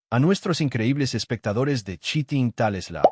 A nuestros increíbles espectadores de Cheating Tales Lab.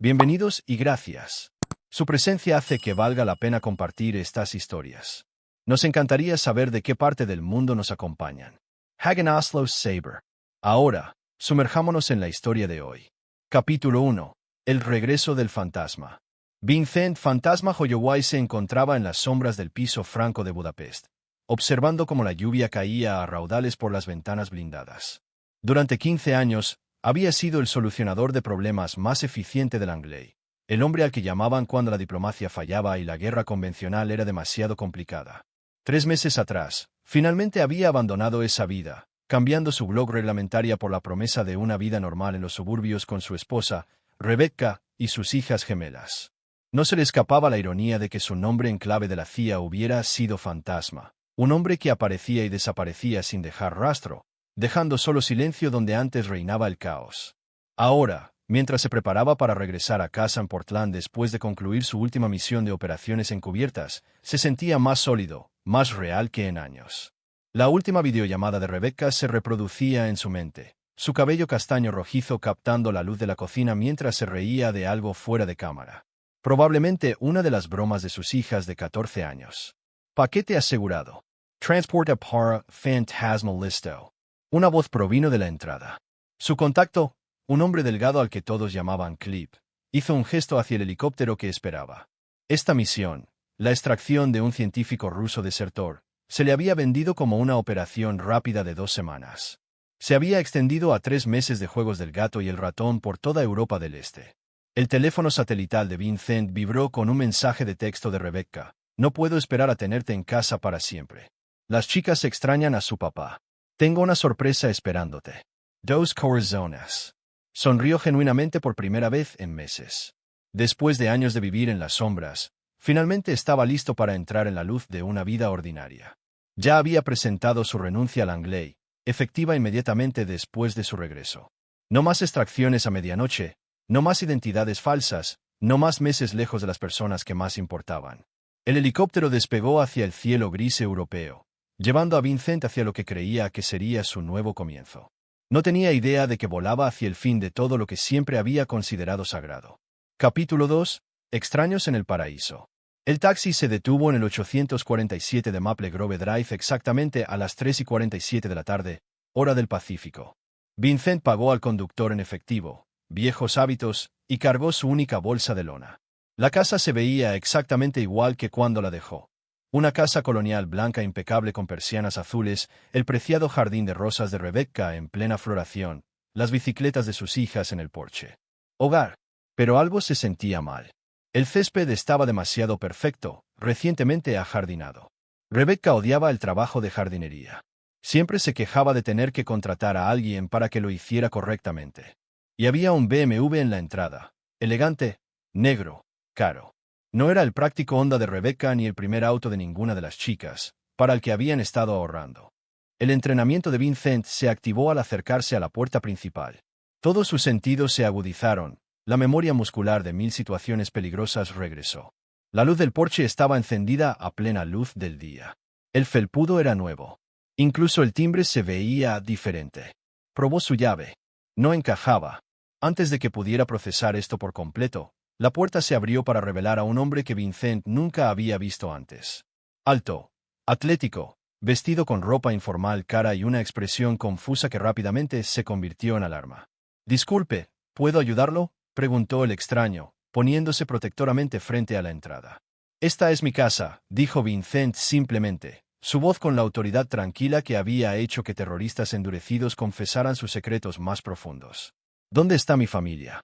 Bienvenidos y gracias. Su presencia hace que valga la pena compartir estas historias. Nos encantaría saber de qué parte del mundo nos acompañan. Hagen Oslo Saber. Ahora, sumerjámonos en la historia de hoy. Capítulo 1. El regreso del fantasma. Vincent Fantasma Holloway se encontraba en las sombras del piso franco de Budapest, observando cómo la lluvia caía a raudales por las ventanas blindadas. Durante 15 años, había sido el solucionador de problemas más eficiente del Anglais, el hombre al que llamaban cuando la diplomacia fallaba y la guerra convencional era demasiado complicada. 3 meses atrás, finalmente había abandonado esa vida, cambiando su blog reglamentaria por la promesa de una vida normal en los suburbios con su esposa, Rebecca, y sus hijas gemelas. No se le escapaba la ironía de que su nombre en clave de la CIA hubiera sido Fantasma, un hombre que aparecía y desaparecía sin dejar rastro, dejando solo silencio donde antes reinaba el caos. Ahora, mientras se preparaba para regresar a casa en Portland después de concluir su última misión de operaciones encubiertas, se sentía más sólido, más real que en años. La última videollamada de Rebecca se reproducía en su mente, su cabello castaño rojizo captando la luz de la cocina mientras se reía de algo fuera de cámara. Probablemente una de las bromas de sus hijas de 14 años. Paquete asegurado. Transporta para Fantasma listo. Una voz provino de la entrada. Su contacto, un hombre delgado al que todos llamaban Clip, hizo un gesto hacia el helicóptero que esperaba. Esta misión, la extracción de un científico ruso desertor, se le había vendido como una operación rápida de 2 semanas. Se había extendido a 3 meses de juegos del gato y el ratón por toda Europa del Este. El teléfono satelital de Vincent vibró con un mensaje de texto de Rebecca. No puedo esperar a tenerte en casa para siempre. Las chicas extrañan a su papá. Tengo una sorpresa esperándote. Dos corazones. Sonrió genuinamente por primera vez en meses. Después de años de vivir en las sombras, finalmente estaba listo para entrar en la luz de una vida ordinaria. Ya había presentado su renuncia al Anglais, efectiva inmediatamente después de su regreso. No más extracciones a medianoche, no más identidades falsas, no más meses lejos de las personas que más importaban. El helicóptero despegó hacia el cielo gris europeo, llevando a Vincent hacia lo que creía que sería su nuevo comienzo. No tenía idea de que volaba hacia el fin de todo lo que siempre había considerado sagrado. Capítulo 2. Extraños en el paraíso. El taxi se detuvo en el 847 de Maple Grove Drive exactamente a las 3:47 de la tarde, hora del Pacífico. Vincent pagó al conductor en efectivo, viejos hábitos, y cargó su única bolsa de lona. La casa se veía exactamente igual que cuando la dejó. Una casa colonial blanca impecable con persianas azules, el preciado jardín de rosas de Rebecca en plena floración, las bicicletas de sus hijas en el porche. Hogar. Pero algo se sentía mal. El césped estaba demasiado perfecto, recientemente ajardinado. Rebecca odiaba el trabajo de jardinería. Siempre se quejaba de tener que contratar a alguien para que lo hiciera correctamente. Y había un BMW en la entrada, elegante, negro, caro. No era el práctico Honda de Rebecca ni el primer auto de ninguna de las chicas, para el que habían estado ahorrando. El entrenamiento de Vincent se activó al acercarse a la puerta principal. Todos sus sentidos se agudizaron, la memoria muscular de 1000 situaciones peligrosas regresó. La luz del porche estaba encendida a plena luz del día. El felpudo era nuevo. Incluso el timbre se veía diferente. Probó su llave. No encajaba. Antes de que pudiera procesar esto por completo, la puerta se abrió para revelar a un hombre que Vincent nunca había visto antes. Alto, atlético, vestido con ropa informal cara y una expresión confusa que rápidamente se convirtió en alarma. «Disculpe, ¿puedo ayudarlo?», preguntó el extraño, poniéndose protectoramente frente a la entrada. «Esta es mi casa», dijo Vincent simplemente, su voz con la autoridad tranquila que había hecho que terroristas endurecidos confesaran sus secretos más profundos. «¿Dónde está mi familia?».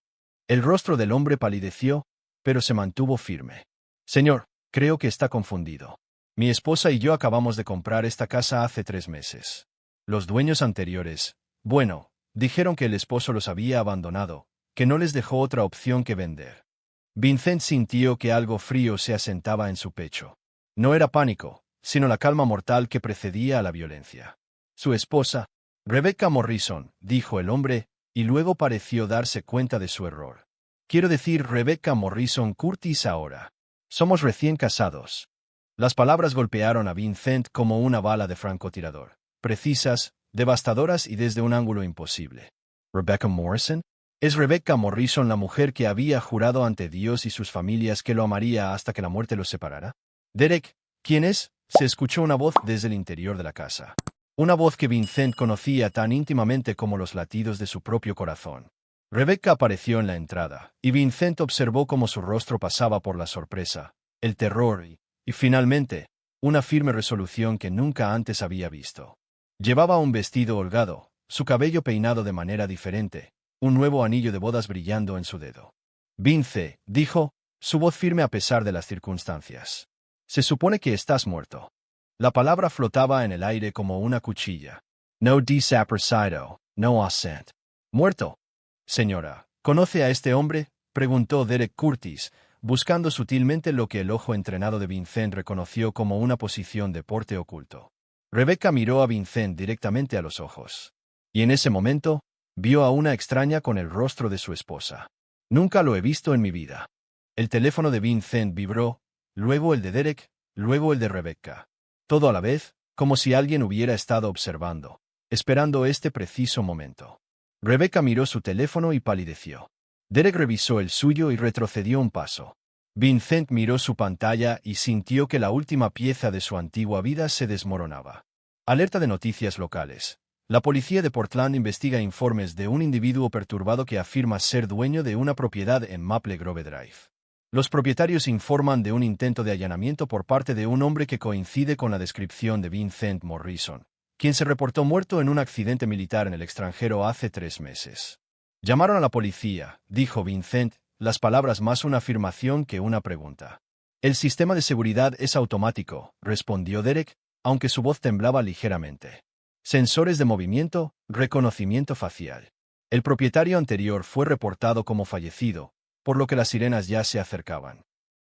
El rostro del hombre palideció, pero se mantuvo firme. «Señor, creo que está confundido. Mi esposa y yo acabamos de comprar esta casa hace 3 meses. Los dueños anteriores, bueno, dijeron que el esposo los había abandonado, que no les dejó otra opción que vender». Vincent sintió que algo frío se asentaba en su pecho. No era pánico, sino la calma mortal que precedía a la violencia. «Su esposa, Rebecca Morrison», dijo el hombre, y luego pareció darse cuenta de su error. «Quiero decir Rebecca Morrison Curtis ahora. Somos recién casados». Las palabras golpearon a Vincent como una bala de francotirador. Precisas, devastadoras y desde un ángulo imposible. ¿Rebecca Morrison? Es Rebecca Morrison la mujer que había jurado ante Dios y sus familias que lo amaría hasta que la muerte los separara. Derek, ¿quién es? Se escuchó una voz desde el interior de la casa. Una voz que Vincent conocía tan íntimamente como los latidos de su propio corazón. Rebecca apareció en la entrada, y Vincent observó cómo su rostro pasaba por la sorpresa, el terror y finalmente, una firme resolución que nunca antes había visto. Llevaba un vestido holgado, su cabello peinado de manera diferente, un nuevo anillo de bodas brillando en su dedo. Vince, dijo, su voz firme a pesar de las circunstancias. Se supone que estás muerto. La palabra flotaba en el aire como una cuchilla. No desaparecido, no ausent. ¿Muerto? Señora, ¿conoce a este hombre? Preguntó Derek Curtis, buscando sutilmente lo que el ojo entrenado de Vincent reconoció como una posición de porte oculto. Rebecca miró a Vincent directamente a los ojos. Y en ese momento, vio a una extraña con el rostro de su esposa. Nunca lo he visto en mi vida. El teléfono de Vincent vibró, luego el de Derek, luego el de Rebecca. Todo a la vez, como si alguien hubiera estado observando, esperando este preciso momento. Rebecca miró su teléfono y palideció. Derek revisó el suyo y retrocedió un paso. Vincent miró su pantalla y sintió que la última pieza de su antigua vida se desmoronaba. Alerta de noticias locales. La policía de Portland investiga informes de un individuo perturbado que afirma ser dueño de una propiedad en Maple Grove Drive. Los propietarios informan de un intento de allanamiento por parte de un hombre que coincide con la descripción de Vincent Morrison, quien se reportó muerto en un accidente militar en el extranjero hace 3 meses. Llamaron a la policía, dijo Vincent, las palabras más una afirmación que una pregunta. El sistema de seguridad es automático, respondió Derek, aunque su voz temblaba ligeramente. Sensores de movimiento, reconocimiento facial. El propietario anterior fue reportado como fallecido, por lo que las sirenas ya se acercaban.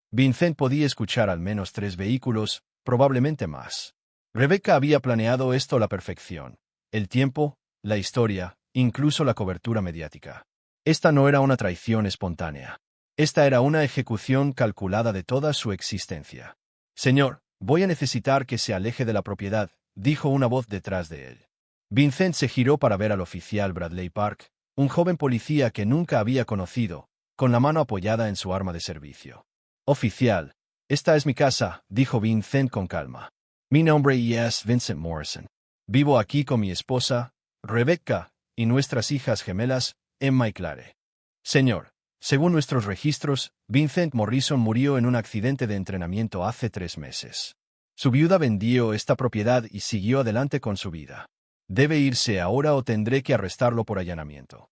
Vincent podía escuchar al menos 3 vehículos, probablemente más. Rebecca había planeado esto a la perfección. El tiempo, la historia, incluso la cobertura mediática. Esta no era una traición espontánea. Esta era una ejecución calculada de toda su existencia. Señor, voy a necesitar que se aleje de la propiedad, dijo una voz detrás de él. Vincent se giró para ver al oficial Bradley Park, un joven policía que nunca había conocido, con la mano apoyada en su arma de servicio. Oficial, esta es mi casa, dijo Vincent con calma. Mi nombre es Vincent Morrison. Vivo aquí con mi esposa, Rebecca, y nuestras hijas gemelas, Emma y Clare. Señor, según nuestros registros, Vincent Morrison murió en un accidente de entrenamiento hace 3 meses. Su viuda vendió esta propiedad y siguió adelante con su vida. Debe irse ahora o tendré que arrestarlo por allanamiento.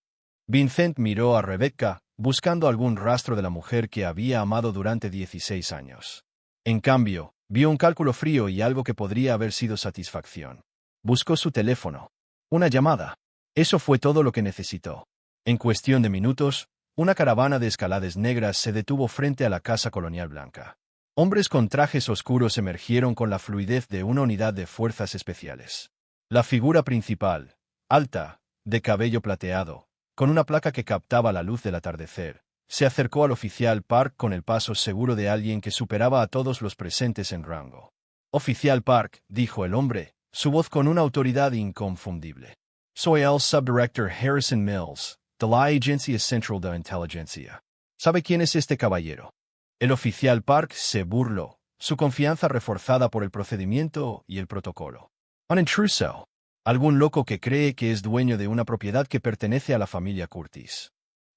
Vincent miró a Rebecca, buscando algún rastro de la mujer que había amado durante 16 años. En cambio, vio un cálculo frío y algo que podría haber sido satisfacción. Buscó su teléfono. Una llamada. Eso fue todo lo que necesitó. En cuestión de minutos, una caravana de escalades negras se detuvo frente a la Casa Colonial Blanca. Hombres con trajes oscuros emergieron con la fluidez de una unidad de fuerzas especiales. La figura principal, alta, de cabello plateado, con una placa que captaba la luz del atardecer, se acercó al oficial Park con el paso seguro de alguien que superaba a todos los presentes en rango. Oficial Park, dijo el hombre, su voz con una autoridad inconfundible. Soy el subdirector Harrison Mills, de la Agencia Central de Inteligencia. ¿Sabe quién es este caballero? El oficial Park se burló, su confianza reforzada por el procedimiento y el protocolo. Un intruso. Algún loco que cree que es dueño de una propiedad que pertenece a la familia Curtis.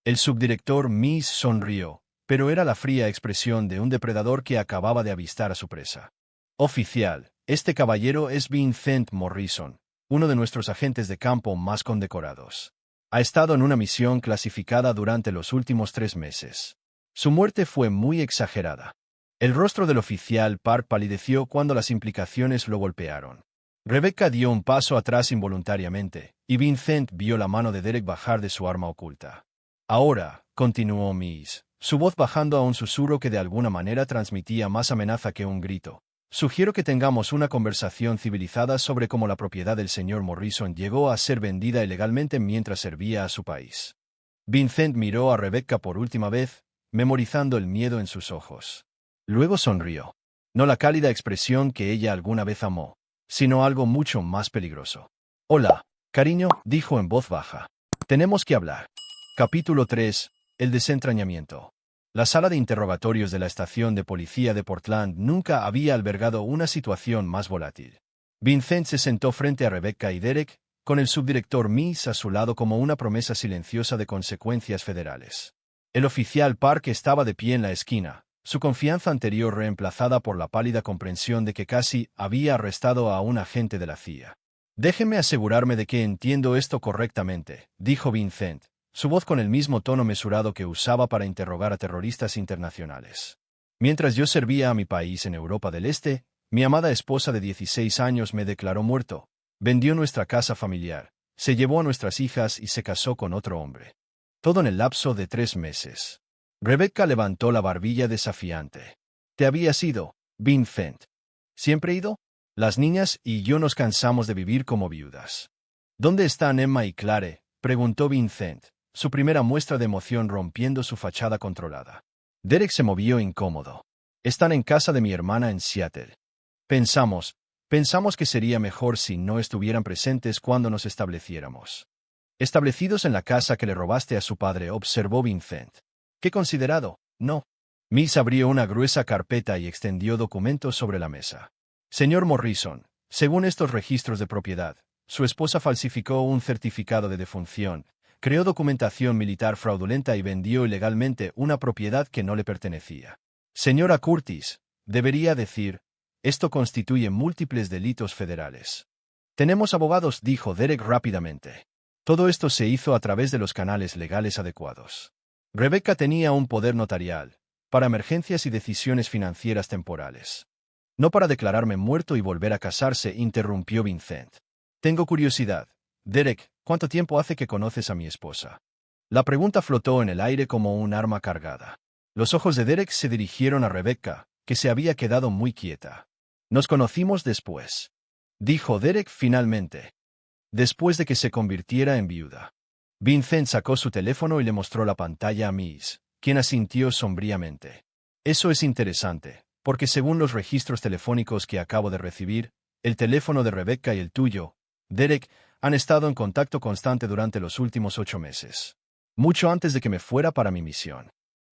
El subdirector Miss sonrió, pero era la fría expresión de un depredador que acababa de avistar a su presa. Oficial, este caballero es Vincent Morrison, uno de nuestros agentes de campo más condecorados. Ha estado en una misión clasificada durante los últimos 3 meses. Su muerte fue muy exagerada. El rostro del oficial Park palideció cuando las implicaciones lo golpearon. Rebecca dio un paso atrás involuntariamente, y Vincent vio la mano de Derek bajar de su arma oculta. Ahora, continuó Miss, su voz bajando a un susurro que de alguna manera transmitía más amenaza que un grito. Sugiero que tengamos una conversación civilizada sobre cómo la propiedad del señor Morrison llegó a ser vendida ilegalmente mientras servía a su país. Vincent miró a Rebecca por última vez, memorizando el miedo en sus ojos. Luego sonrió. No la cálida expresión que ella alguna vez amó, sino algo mucho más peligroso. Hola, cariño, dijo en voz baja. Tenemos que hablar. Capítulo 3. El desentrañamiento. La sala de interrogatorios de la estación de policía de Portland nunca había albergado una situación más volátil. Vincent se sentó frente a Rebecca y Derek, con el subdirector Miss a su lado como una promesa silenciosa de consecuencias federales. El oficial Park estaba de pie en la esquina, su confianza anterior reemplazada por la pálida comprensión de que casi había arrestado a un agente de la CIA. «Déjeme asegurarme de que entiendo esto correctamente», dijo Vincent, su voz con el mismo tono mesurado que usaba para interrogar a terroristas internacionales. «Mientras yo servía a mi país en Europa del Este, mi amada esposa de 16 años me declaró muerto, vendió nuestra casa familiar, se llevó a nuestras hijas y se casó con otro hombre. Todo en el lapso de 3 meses». Rebecca levantó la barbilla desafiante. «¿Te habías ido, Vincent? ¿Siempre ido? Las niñas y yo nos cansamos de vivir como viudas». «¿Dónde están Emma y Clare?», preguntó Vincent, su primera muestra de emoción rompiendo su fachada controlada. Derek se movió incómodo. «Están en casa de mi hermana en Seattle. Pensamos que sería mejor si no estuvieran presentes cuando nos estableciéramos». «Establecidos en la casa que le robaste a su padre», observó Vincent. «Qué considerado, ¿no?». Miss abrió una gruesa carpeta y extendió documentos sobre la mesa. «Señor Morrison, según estos registros de propiedad, su esposa falsificó un certificado de defunción, creó documentación militar fraudulenta y vendió ilegalmente una propiedad que no le pertenecía. Señora Curtis, debería decir, esto constituye múltiples delitos federales». «Tenemos abogados», dijo Derek rápidamente. «Todo esto se hizo a través de los canales legales adecuados». Rebecca tenía un poder notarial, para emergencias y decisiones financieras temporales. «No para declararme muerto y volver a casarse», interrumpió Vincent. «Tengo curiosidad. Derek, ¿cuánto tiempo hace que conoces a mi esposa?». La pregunta flotó en el aire como un arma cargada. Los ojos de Derek se dirigieron a Rebecca, que se había quedado muy quieta. «Nos conocimos después», dijo Derek finalmente. «Después de que se convirtiera en viuda». Vincent sacó su teléfono y le mostró la pantalla a Miss, quien asintió sombríamente. «Eso es interesante, porque según los registros telefónicos que acabo de recibir, el teléfono de Rebecca y el tuyo, Derek, han estado en contacto constante durante los últimos 8 meses. Mucho antes de que me fuera para mi misión».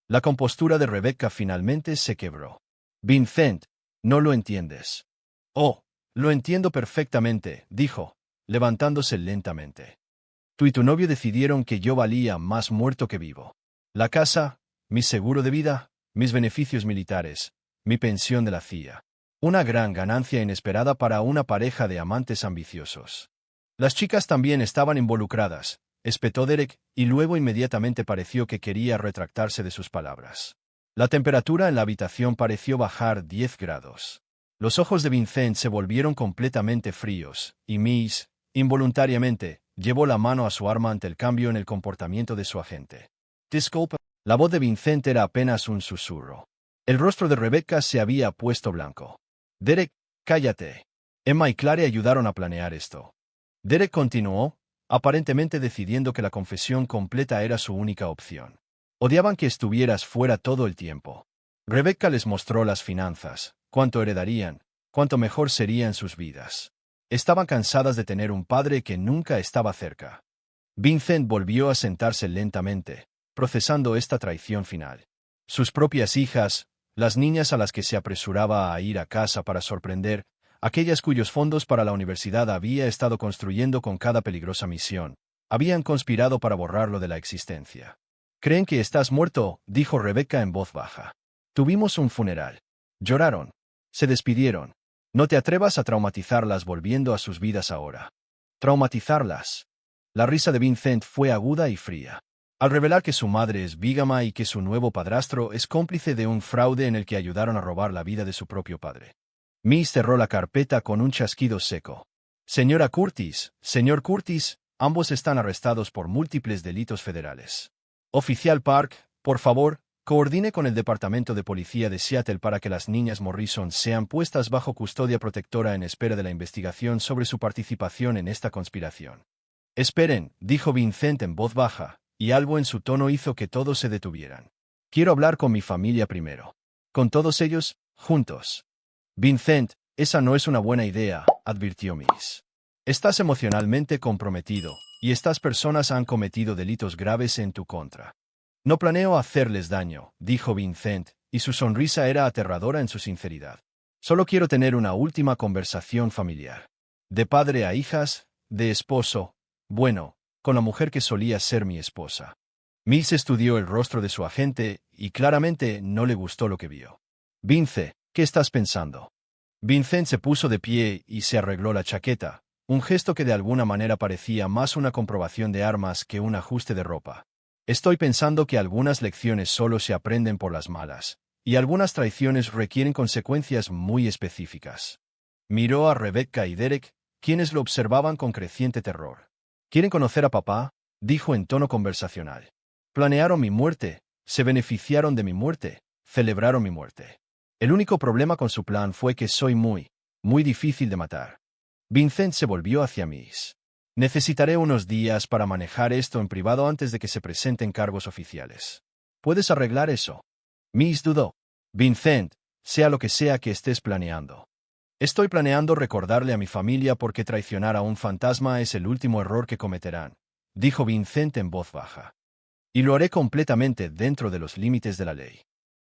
La compostura de Rebecca finalmente se quebró. «Vincent, no lo entiendes». «Oh, lo entiendo perfectamente», dijo, levantándose lentamente. «Tú y tu novio decidieron que yo valía más muerto que vivo. La casa, mi seguro de vida, mis beneficios militares, mi pensión de la CIA. Una gran ganancia inesperada para una pareja de amantes ambiciosos». «Las chicas también estaban involucradas», espetó Derek, y luego inmediatamente pareció que quería retractarse de sus palabras. La temperatura en la habitación pareció bajar 10 grados. Los ojos de Vincent se volvieron completamente fríos, y Miss, involuntariamente, llevó la mano a su arma ante el cambio en el comportamiento de su agente. «Disculpa». La voz de Vincent era apenas un susurro. El rostro de Rebecca se había puesto blanco. «Derek, cállate. Emma y Clare ayudaron a planear esto». Derek continuó, aparentemente decidiendo que la confesión completa era su única opción. «Odiaban que estuvieras fuera todo el tiempo. Rebecca les mostró las finanzas, cuánto heredarían, cuánto mejor serían sus vidas. Estaban cansadas de tener un padre que nunca estaba cerca». Vincent volvió a sentarse lentamente, procesando esta traición final. Sus propias hijas, las niñas a las que se apresuraba a ir a casa para sorprender, aquellas cuyos fondos para la universidad había estado construyendo con cada peligrosa misión, habían conspirado para borrarlo de la existencia. «Creen que estás muerto», dijo Rebecca en voz baja. «Tuvimos un funeral. Lloraron. Se despidieron. No te atrevas a traumatizarlas volviendo a sus vidas ahora». «¿Traumatizarlas?». La risa de Vincent fue aguda y fría. Al revelar que su madre es vígama y que su nuevo padrastro es cómplice de un fraude en el que ayudaron a robar la vida de su propio padre. Miss cerró la carpeta con un chasquido seco. «Señora Curtis, señor Curtis, ambos están arrestados por múltiples delitos federales. Oficial Park, por favor, coordine con el Departamento de Policía de Seattle para que las niñas Morrison sean puestas bajo custodia protectora en espera de la investigación sobre su participación en esta conspiración». «Esperen», dijo Vincent en voz baja, y algo en su tono hizo que todos se detuvieran. «Quiero hablar con mi familia primero. Con todos ellos, juntos». «Vincent, esa no es una buena idea», advirtió Miss. Estás emocionalmente comprometido, y estas personas han cometido delitos graves en tu contra. No planeo hacerles daño, dijo Vincent, y su sonrisa era aterradora en su sinceridad. Solo quiero tener una última conversación familiar. De padre a hijas, de esposo, bueno, con la mujer que solía ser mi esposa. Miss estudió el rostro de su agente, y claramente no le gustó lo que vio. Vince, ¿qué estás pensando? Vincent se puso de pie y se arregló la chaqueta, un gesto que de alguna manera parecía más una comprobación de armas que un ajuste de ropa. Estoy pensando que algunas lecciones solo se aprenden por las malas, y algunas traiciones requieren consecuencias muy específicas. Miró a Rebecca y Derek, quienes lo observaban con creciente terror. ¿Quieren conocer a papá?, dijo en tono conversacional. Planearon mi muerte, se beneficiaron de mi muerte, celebraron mi muerte. El único problema con su plan fue que soy muy difícil de matar. Vincent se volvió hacia Miss. Necesitaré unos días para manejar esto en privado antes de que se presenten cargos oficiales. ¿Puedes arreglar eso? Miss dudó. Vincent, sea lo que sea que estés planeando. Estoy planeando recordarle a mi familia por qué traicionar a un fantasma es el último error que cometerán, dijo Vincent en voz baja. Y lo haré completamente dentro de los límites de la ley.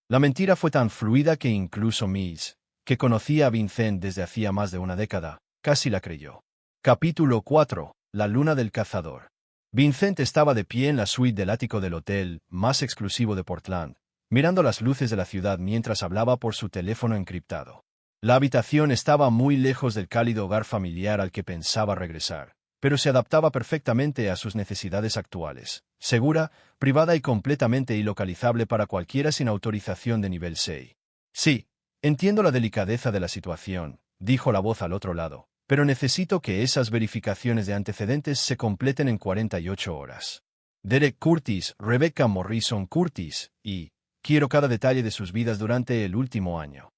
La mentira fue tan fluida que incluso Miss, que conocía a Vincent desde hacía más de una década, casi la creyó. Capítulo 4. La luna del cazador. Vincent estaba de pie en la suite del ático del hotel más exclusivo de Portland, mirando las luces de la ciudad mientras hablaba por su teléfono encriptado. La habitación estaba muy lejos del cálido hogar familiar al que pensaba regresar, pero se adaptaba perfectamente a sus necesidades actuales, segura, privada y completamente ilocalizable para cualquiera sin autorización de nivel 6. Sí, entiendo la delicadeza de la situación, dijo la voz al otro lado, pero necesito que esas verificaciones de antecedentes se completen en 48 horas. Derek Curtis, Rebecca Morrison Curtis, y quiero cada detalle de sus vidas durante el último año.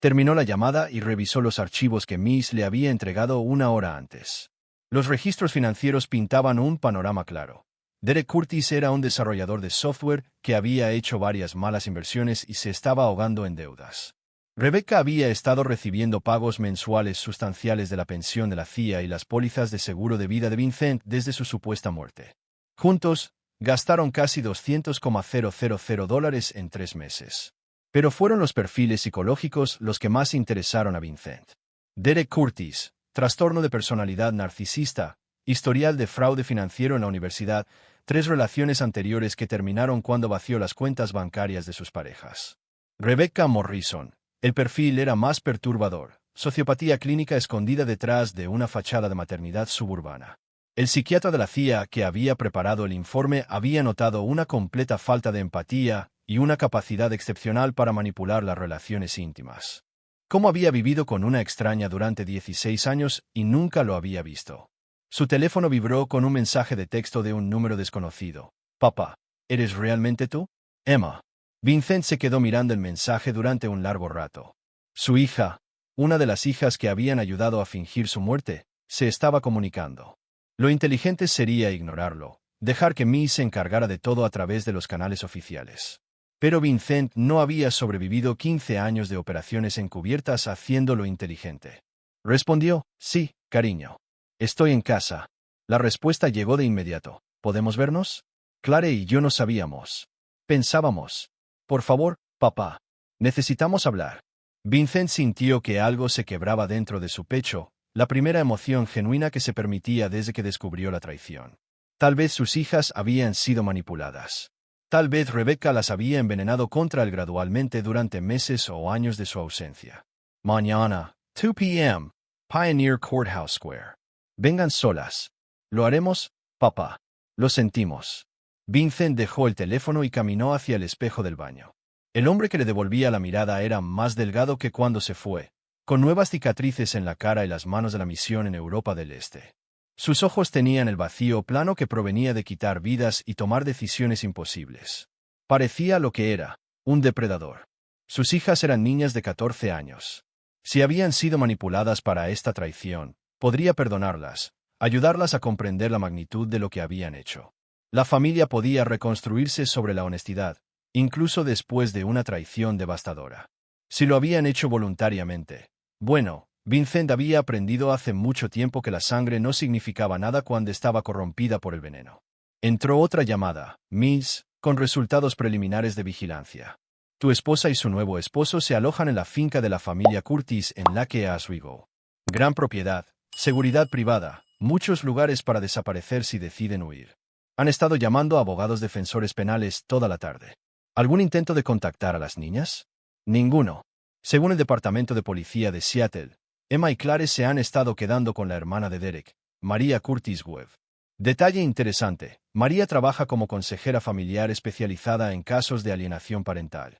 Terminó la llamada y revisó los archivos que Miss le había entregado una hora antes. Los registros financieros pintaban un panorama claro. Derek Curtis era un desarrollador de software que había hecho varias malas inversiones y se estaba ahogando en deudas. Rebecca había estado recibiendo pagos mensuales sustanciales de la pensión de la CIA y las pólizas de seguro de vida de Vincent desde su supuesta muerte. Juntos, gastaron casi $200,000 en 3 meses. Pero fueron los perfiles psicológicos los que más interesaron a Vincent. Derek Curtis, trastorno de personalidad narcisista, historial de fraude financiero en la universidad, 3 relaciones anteriores que terminaron cuando vació las cuentas bancarias de sus parejas. Rebecca Morrison, el perfil era más perturbador, sociopatía clínica escondida detrás de una fachada de maternidad suburbana. El psiquiatra de la CIA que había preparado el informe había notado una completa falta de empatía y una capacidad excepcional para manipular las relaciones íntimas. Cómo había vivido con una extraña durante 16 años y nunca lo había visto. Su teléfono vibró con un mensaje de texto de un número desconocido. Papá, ¿eres realmente tú? Emma. Vincent se quedó mirando el mensaje durante un largo rato. Su hija, una de las hijas que habían ayudado a fingir su muerte, se estaba comunicando. Lo inteligente sería ignorarlo, dejar que Miss se encargara de todo a través de los canales oficiales. Pero Vincent no había sobrevivido 15 años de operaciones encubiertas haciendo lo inteligente. Respondió, sí, cariño. Estoy en casa. La respuesta llegó de inmediato. ¿Podemos vernos? Clare y yo no sabíamos. Pensábamos. Por favor, papá. Necesitamos hablar. Vincent sintió que algo se quebraba dentro de su pecho, la primera emoción genuina que se permitía desde que descubrió la traición. Tal vez sus hijas habían sido manipuladas. Tal vez Rebecca las había envenenado contra él gradualmente durante meses o años de su ausencia. Mañana, 2 p.m., Pioneer Courthouse Square. Vengan solas. ¿Lo haremos, papá? Lo sentimos. Vincent dejó el teléfono y caminó hacia el espejo del baño. El hombre que le devolvía la mirada era más delgado que cuando se fue, con nuevas cicatrices en la cara y las manos de la misión en Europa del Este. Sus ojos tenían el vacío plano que provenía de quitar vidas y tomar decisiones imposibles. Parecía lo que era, un depredador. Sus hijas eran niñas de 14 años. Si habían sido manipuladas para esta traición, podría perdonarlas, ayudarlas a comprender la magnitud de lo que habían hecho. La familia podía reconstruirse sobre la honestidad, incluso después de una traición devastadora. Si lo habían hecho voluntariamente, bueno, Vincent había aprendido hace mucho tiempo que la sangre no significaba nada cuando estaba corrompida por el veneno. Entró otra llamada, Miss, con resultados preliminares de vigilancia. Tu esposa y su nuevo esposo se alojan en la finca de la familia Curtis en Lake Oswego. Gran propiedad, seguridad privada, muchos lugares para desaparecer si deciden huir. Han estado llamando a abogados defensores penales toda la tarde. ¿Algún intento de contactar a las niñas? Ninguno. Según el Departamento de Policía de Seattle, Emma y Clare se han estado quedando con la hermana de Derek, María Curtis Webb. Detalle interesante, María trabaja como consejera familiar especializada en casos de alienación parental.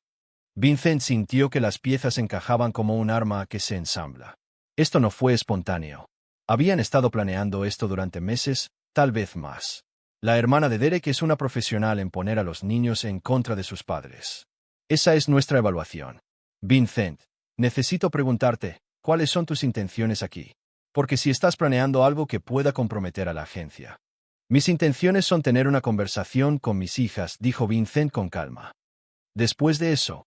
Vincent sintió que las piezas encajaban como un arma que se ensambla. Esto no fue espontáneo. Habían estado planeando esto durante meses, tal vez más. La hermana de Derek es una profesional en poner a los niños en contra de sus padres. Esa es nuestra evaluación. Vincent, necesito preguntarte, ¿cuáles son tus intenciones aquí? Porque si estás planeando algo que pueda comprometer a la agencia. Mis intenciones son tener una conversación con mis hijas, dijo Vincent con calma. Después de eso.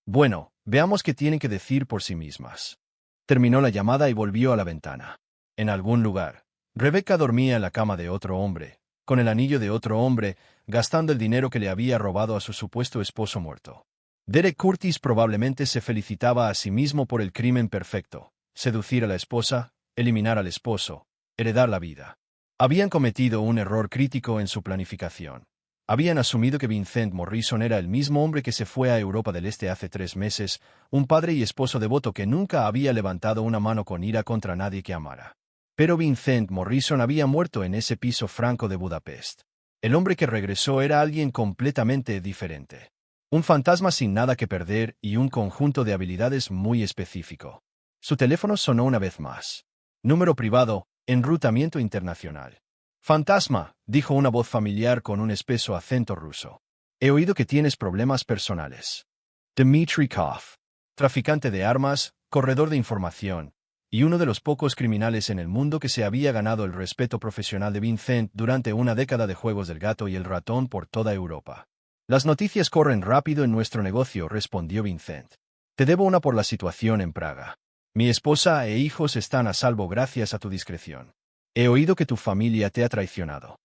Bueno, veamos qué tienen que decir por sí mismas. Terminó la llamada y volvió a la ventana. En algún lugar, Rebecca dormía en la cama de otro hombre, con el anillo de otro hombre, gastando el dinero que le había robado a su supuesto esposo muerto. Derek Curtis probablemente se felicitaba a sí mismo por el crimen perfecto: seducir a la esposa, eliminar al esposo, heredar la vida. Habían cometido un error crítico en su planificación. Habían asumido que Vincent Morrison era el mismo hombre que se fue a Europa del Este hace 3 meses, un padre y esposo devoto que nunca había levantado una mano con ira contra nadie que amara. Pero Vincent Morrison había muerto en ese piso franco de Budapest. El hombre que regresó era alguien completamente diferente. Un fantasma sin nada que perder y un conjunto de habilidades muy específico. Su teléfono sonó una vez más. Número privado, enrutamiento internacional. Fantasma, dijo una voz familiar con un espeso acento ruso. He oído que tienes problemas personales. Dmitry Kov, traficante de armas, corredor de información, y uno de los pocos criminales en el mundo que se había ganado el respeto profesional de Vincent durante una década de juegos del gato y el ratón por toda Europa. Las noticias corren rápido en nuestro negocio, respondió Vincent. Te debo una por la situación en Praga. Mi esposa e hijos están a salvo gracias a tu discreción. He oído que tu familia te ha traicionado.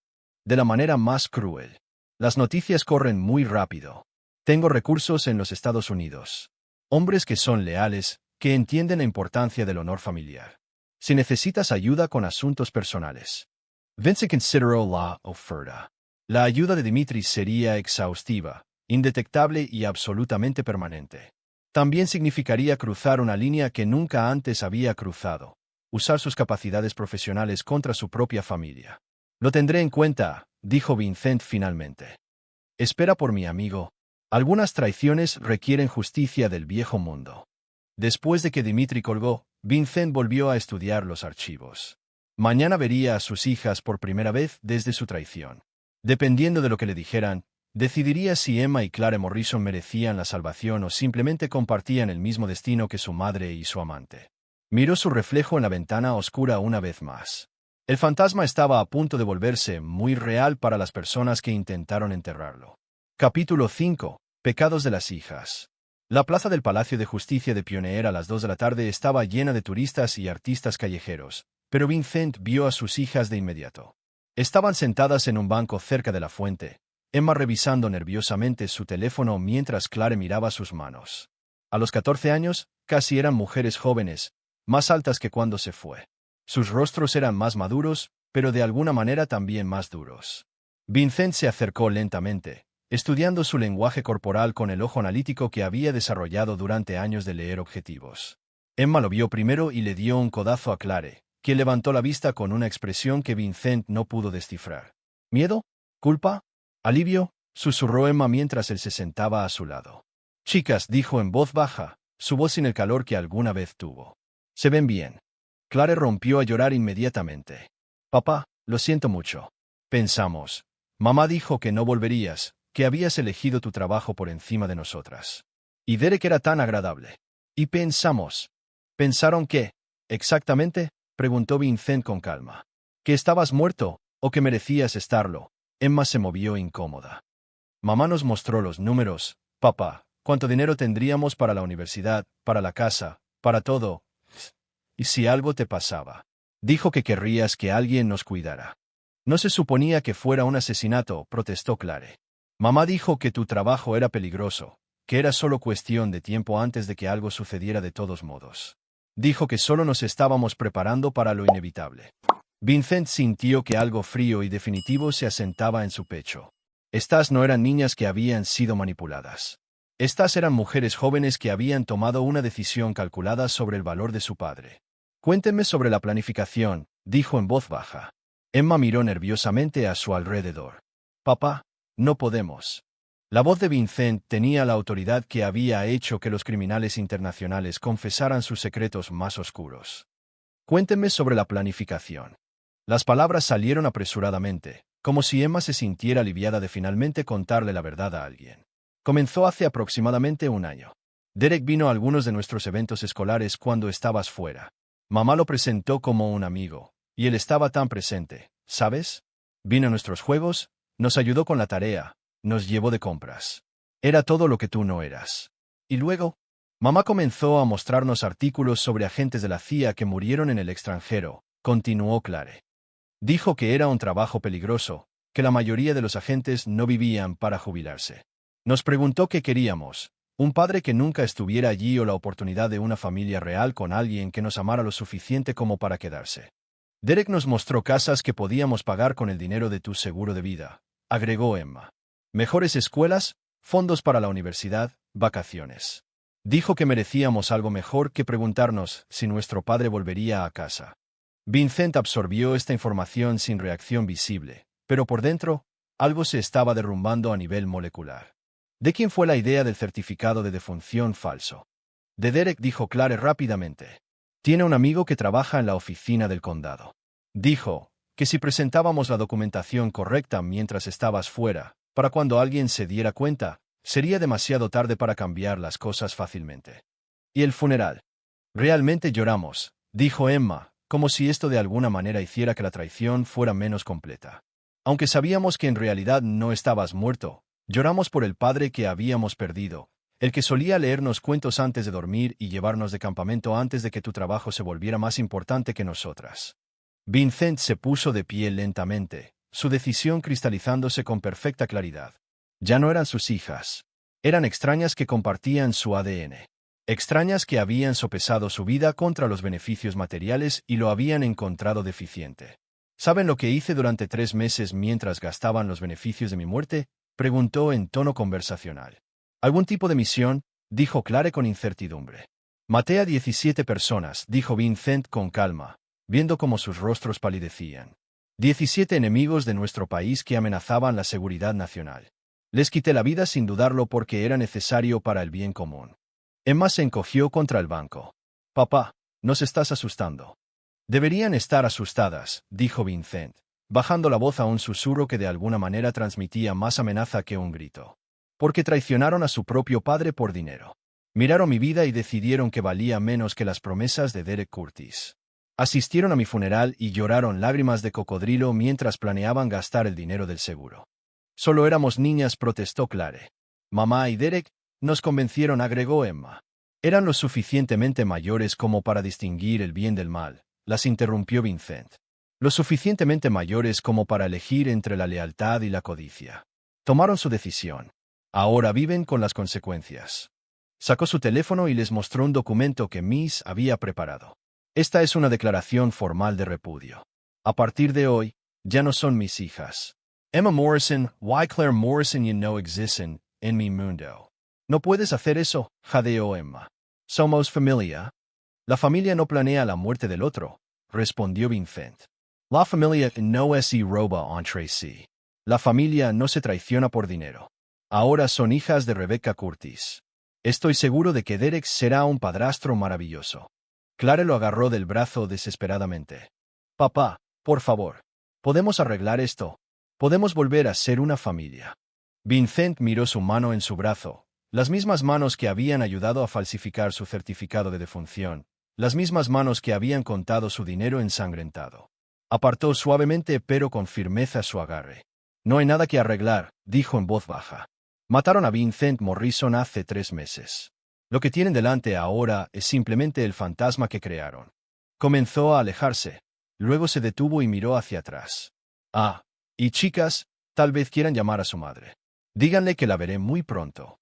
De la manera más cruel. Las noticias corren muy rápido. Tengo recursos en los Estados Unidos. Hombres que son leales, que entienden la importancia del honor familiar. Si necesitas ayuda con asuntos personales. Vince consideró la oferta. La ayuda de Dmitry sería exhaustiva, indetectable y absolutamente permanente. También significaría cruzar una línea que nunca antes había cruzado. Usar sus capacidades profesionales contra su propia familia. Lo tendré en cuenta, dijo Vincent finalmente. Espera por mi amigo. Algunas traiciones requieren justicia del viejo mundo. Después de que Dmitry colgó, Vincent volvió a estudiar los archivos. Mañana vería a sus hijas por primera vez desde su traición. Dependiendo de lo que le dijeran, decidiría si Emma y Clare Morrison merecían la salvación o simplemente compartían el mismo destino que su madre y su amante. Miró su reflejo en la ventana oscura una vez más. El fantasma estaba a punto de volverse muy real para las personas que intentaron enterrarlo. Capítulo 5. Pecados de las hijas. La plaza del Palacio de Justicia de Pioneer a las 2 de la tarde estaba llena de turistas y artistas callejeros, pero Vincent vio a sus hijas de inmediato. Estaban sentadas en un banco cerca de la fuente, Emma revisando nerviosamente su teléfono mientras Clare miraba sus manos. A los 14 años, casi eran mujeres jóvenes, más altas que cuando se fue. Sus rostros eran más maduros, pero de alguna manera también más duros. Vincent se acercó lentamente, estudiando su lenguaje corporal con el ojo analítico que había desarrollado durante años de leer objetivos. Emma lo vio primero y le dio un codazo a Clare, quien levantó la vista con una expresión que Vincent no pudo descifrar. ¿Miedo? ¿Culpa? ¿Alivio? Susurró Emma mientras él se sentaba a su lado. Chicas, dijo en voz baja, su voz sin el calor que alguna vez tuvo. Se ven bien. Clare rompió a llorar inmediatamente. Papá, lo siento mucho. Pensamos. Mamá dijo que no volverías, que habías elegido tu trabajo por encima de nosotras. Y Derek era tan agradable. Y pensamos. ¿Pensaron qué? ¿Exactamente? Preguntó Vincent con calma. ¿Que estabas muerto, o que merecías estarlo? Emma se movió incómoda. Mamá nos mostró los números. Papá, ¿cuánto dinero tendríamos para la universidad, para la casa, para todo? ¿Y si algo te pasaba? Dijo que querrías que alguien nos cuidara. No se suponía que fuera un asesinato, protestó Clare. Mamá dijo que tu trabajo era peligroso, que era solo cuestión de tiempo antes de que algo sucediera de todos modos. Dijo que solo nos estábamos preparando para lo inevitable. Vincent sintió que algo frío y definitivo se asentaba en su pecho. Estas no eran niñas que habían sido manipuladas. Estas eran mujeres jóvenes que habían tomado una decisión calculada sobre el valor de su padre. Cuéntenme sobre la planificación, dijo en voz baja. Emma miró nerviosamente a su alrededor. Papá, no podemos. La voz de Vincent tenía la autoridad que había hecho que los criminales internacionales confesaran sus secretos más oscuros. Cuéntenme sobre la planificación. Las palabras salieron apresuradamente, como si Emma se sintiera aliviada de finalmente contarle la verdad a alguien. Comenzó hace aproximadamente un año. Derek vino a algunos de nuestros eventos escolares cuando estabas fuera. Mamá lo presentó como un amigo, y él estaba tan presente, ¿sabes? Vino a nuestros juegos, nos ayudó con la tarea, nos llevó de compras. Era todo lo que tú no eras. Y luego, mamá comenzó a mostrarnos artículos sobre agentes de la CIA que murieron en el extranjero, continuó Clare. Dijo que era un trabajo peligroso, que la mayoría de los agentes no vivían para jubilarse. Nos preguntó qué queríamos, un padre que nunca estuviera allí o la oportunidad de una familia real con alguien que nos amara lo suficiente como para quedarse. Derek nos mostró casas que podíamos pagar con el dinero de tu seguro de vida, agregó Emma. Mejores escuelas, fondos para la universidad, vacaciones. Dijo que merecíamos algo mejor que preguntarnos si nuestro padre volvería a casa. Vincent absorbió esta información sin reacción visible, pero por dentro, algo se estaba derrumbando a nivel molecular. ¿De quién fue la idea del certificado de defunción falso? De Derek, dijo Clare rápidamente. Tiene un amigo que trabaja en la oficina del condado. Dijo que si presentábamos la documentación correcta mientras estabas fuera, para cuando alguien se diera cuenta, sería demasiado tarde para cambiar las cosas fácilmente. ¿Y el funeral? Realmente lloramos, dijo Emma, como si esto de alguna manera hiciera que la traición fuera menos completa. Aunque sabíamos que en realidad no estabas muerto, lloramos por el padre que habíamos perdido, el que solía leernos cuentos antes de dormir y llevarnos de campamento antes de que tu trabajo se volviera más importante que nosotras. Vincent se puso de pie lentamente, su decisión cristalizándose con perfecta claridad. Ya no eran sus hijas. Eran extrañas que compartían su ADN. Extrañas que habían sopesado su vida contra los beneficios materiales y lo habían encontrado deficiente. ¿Saben lo que hice durante 3 meses mientras gastaban los beneficios de mi muerte? Preguntó en tono conversacional. ¿Algún tipo de misión? Dijo Clare con incertidumbre. Maté a 17 personas, dijo Vincent con calma, viendo cómo sus rostros palidecían. 17 enemigos de nuestro país que amenazaban la seguridad nacional. Les quité la vida sin dudarlo porque era necesario para el bien común. Emma se encogió contra el banco. Papá, nos estás asustando. Deberían estar asustadas, dijo Vincent, bajando la voz a un susurro que de alguna manera transmitía más amenaza que un grito. Porque traicionaron a su propio padre por dinero. Miraron mi vida y decidieron que valía menos que las promesas de Derek Curtis. Asistieron a mi funeral y lloraron lágrimas de cocodrilo mientras planeaban gastar el dinero del seguro. Solo éramos niñas, protestó Clare. Mamá y Derek nos convencieron, agregó Emma. Eran lo suficientemente mayores como para distinguir el bien del mal, las interrumpió Vincent. Lo suficientemente mayores como para elegir entre la lealtad y la codicia. Tomaron su decisión. Ahora viven con las consecuencias. Sacó su teléfono y les mostró un documento que Miss había preparado. Esta es una declaración formal de repudio. A partir de hoy, ya no son mis hijas. Emma Morrison, why Claire Morrison you know existen en mi mundo. No puedes hacer eso, jadeó Emma. Somos familia. La familia no planea la muerte del otro, respondió Vincent. La familia no es y roba entre sí. La familia no se traiciona por dinero. Ahora son hijas de Rebecca Curtis. Estoy seguro de que Derek será un padrastro maravilloso. Clare lo agarró del brazo desesperadamente. Papá, por favor. ¿Podemos arreglar esto? Podemos volver a ser una familia. Vincent miró su mano en su brazo, las mismas manos que habían ayudado a falsificar su certificado de defunción, las mismas manos que habían contado su dinero ensangrentado. Apartó suavemente pero con firmeza su agarre. No hay nada que arreglar, dijo en voz baja. Mataron a Vincent Morrison hace 3 meses. Lo que tienen delante ahora es simplemente el fantasma que crearon. Comenzó a alejarse. Luego se detuvo y miró hacia atrás. Ah, y chicas, tal vez quieran llamar a su madre. Díganle que la veré muy pronto.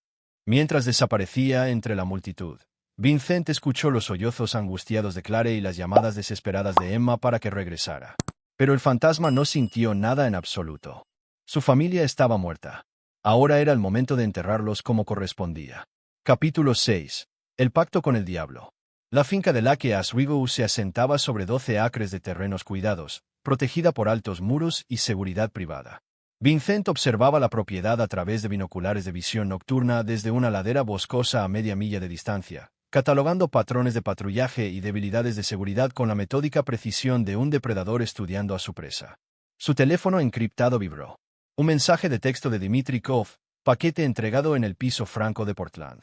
Mientras desaparecía entre la multitud, Vincent escuchó los sollozos angustiados de Claire y las llamadas desesperadas de Emma para que regresara. Pero el fantasma no sintió nada en absoluto. Su familia estaba muerta. Ahora era el momento de enterrarlos como correspondía. Capítulo 6. El pacto con el diablo. La finca de Lake Oswego se asentaba sobre 12 acres de terrenos cuidados, protegida por altos muros y seguridad privada. Vincent observaba la propiedad a través de binoculares de visión nocturna desde una ladera boscosa a media milla de distancia, catalogando patrones de patrullaje y debilidades de seguridad con la metódica precisión de un depredador estudiando a su presa. Su teléfono encriptado vibró. Un mensaje de texto de Dmitry Kov, paquete entregado en el piso franco de Portland.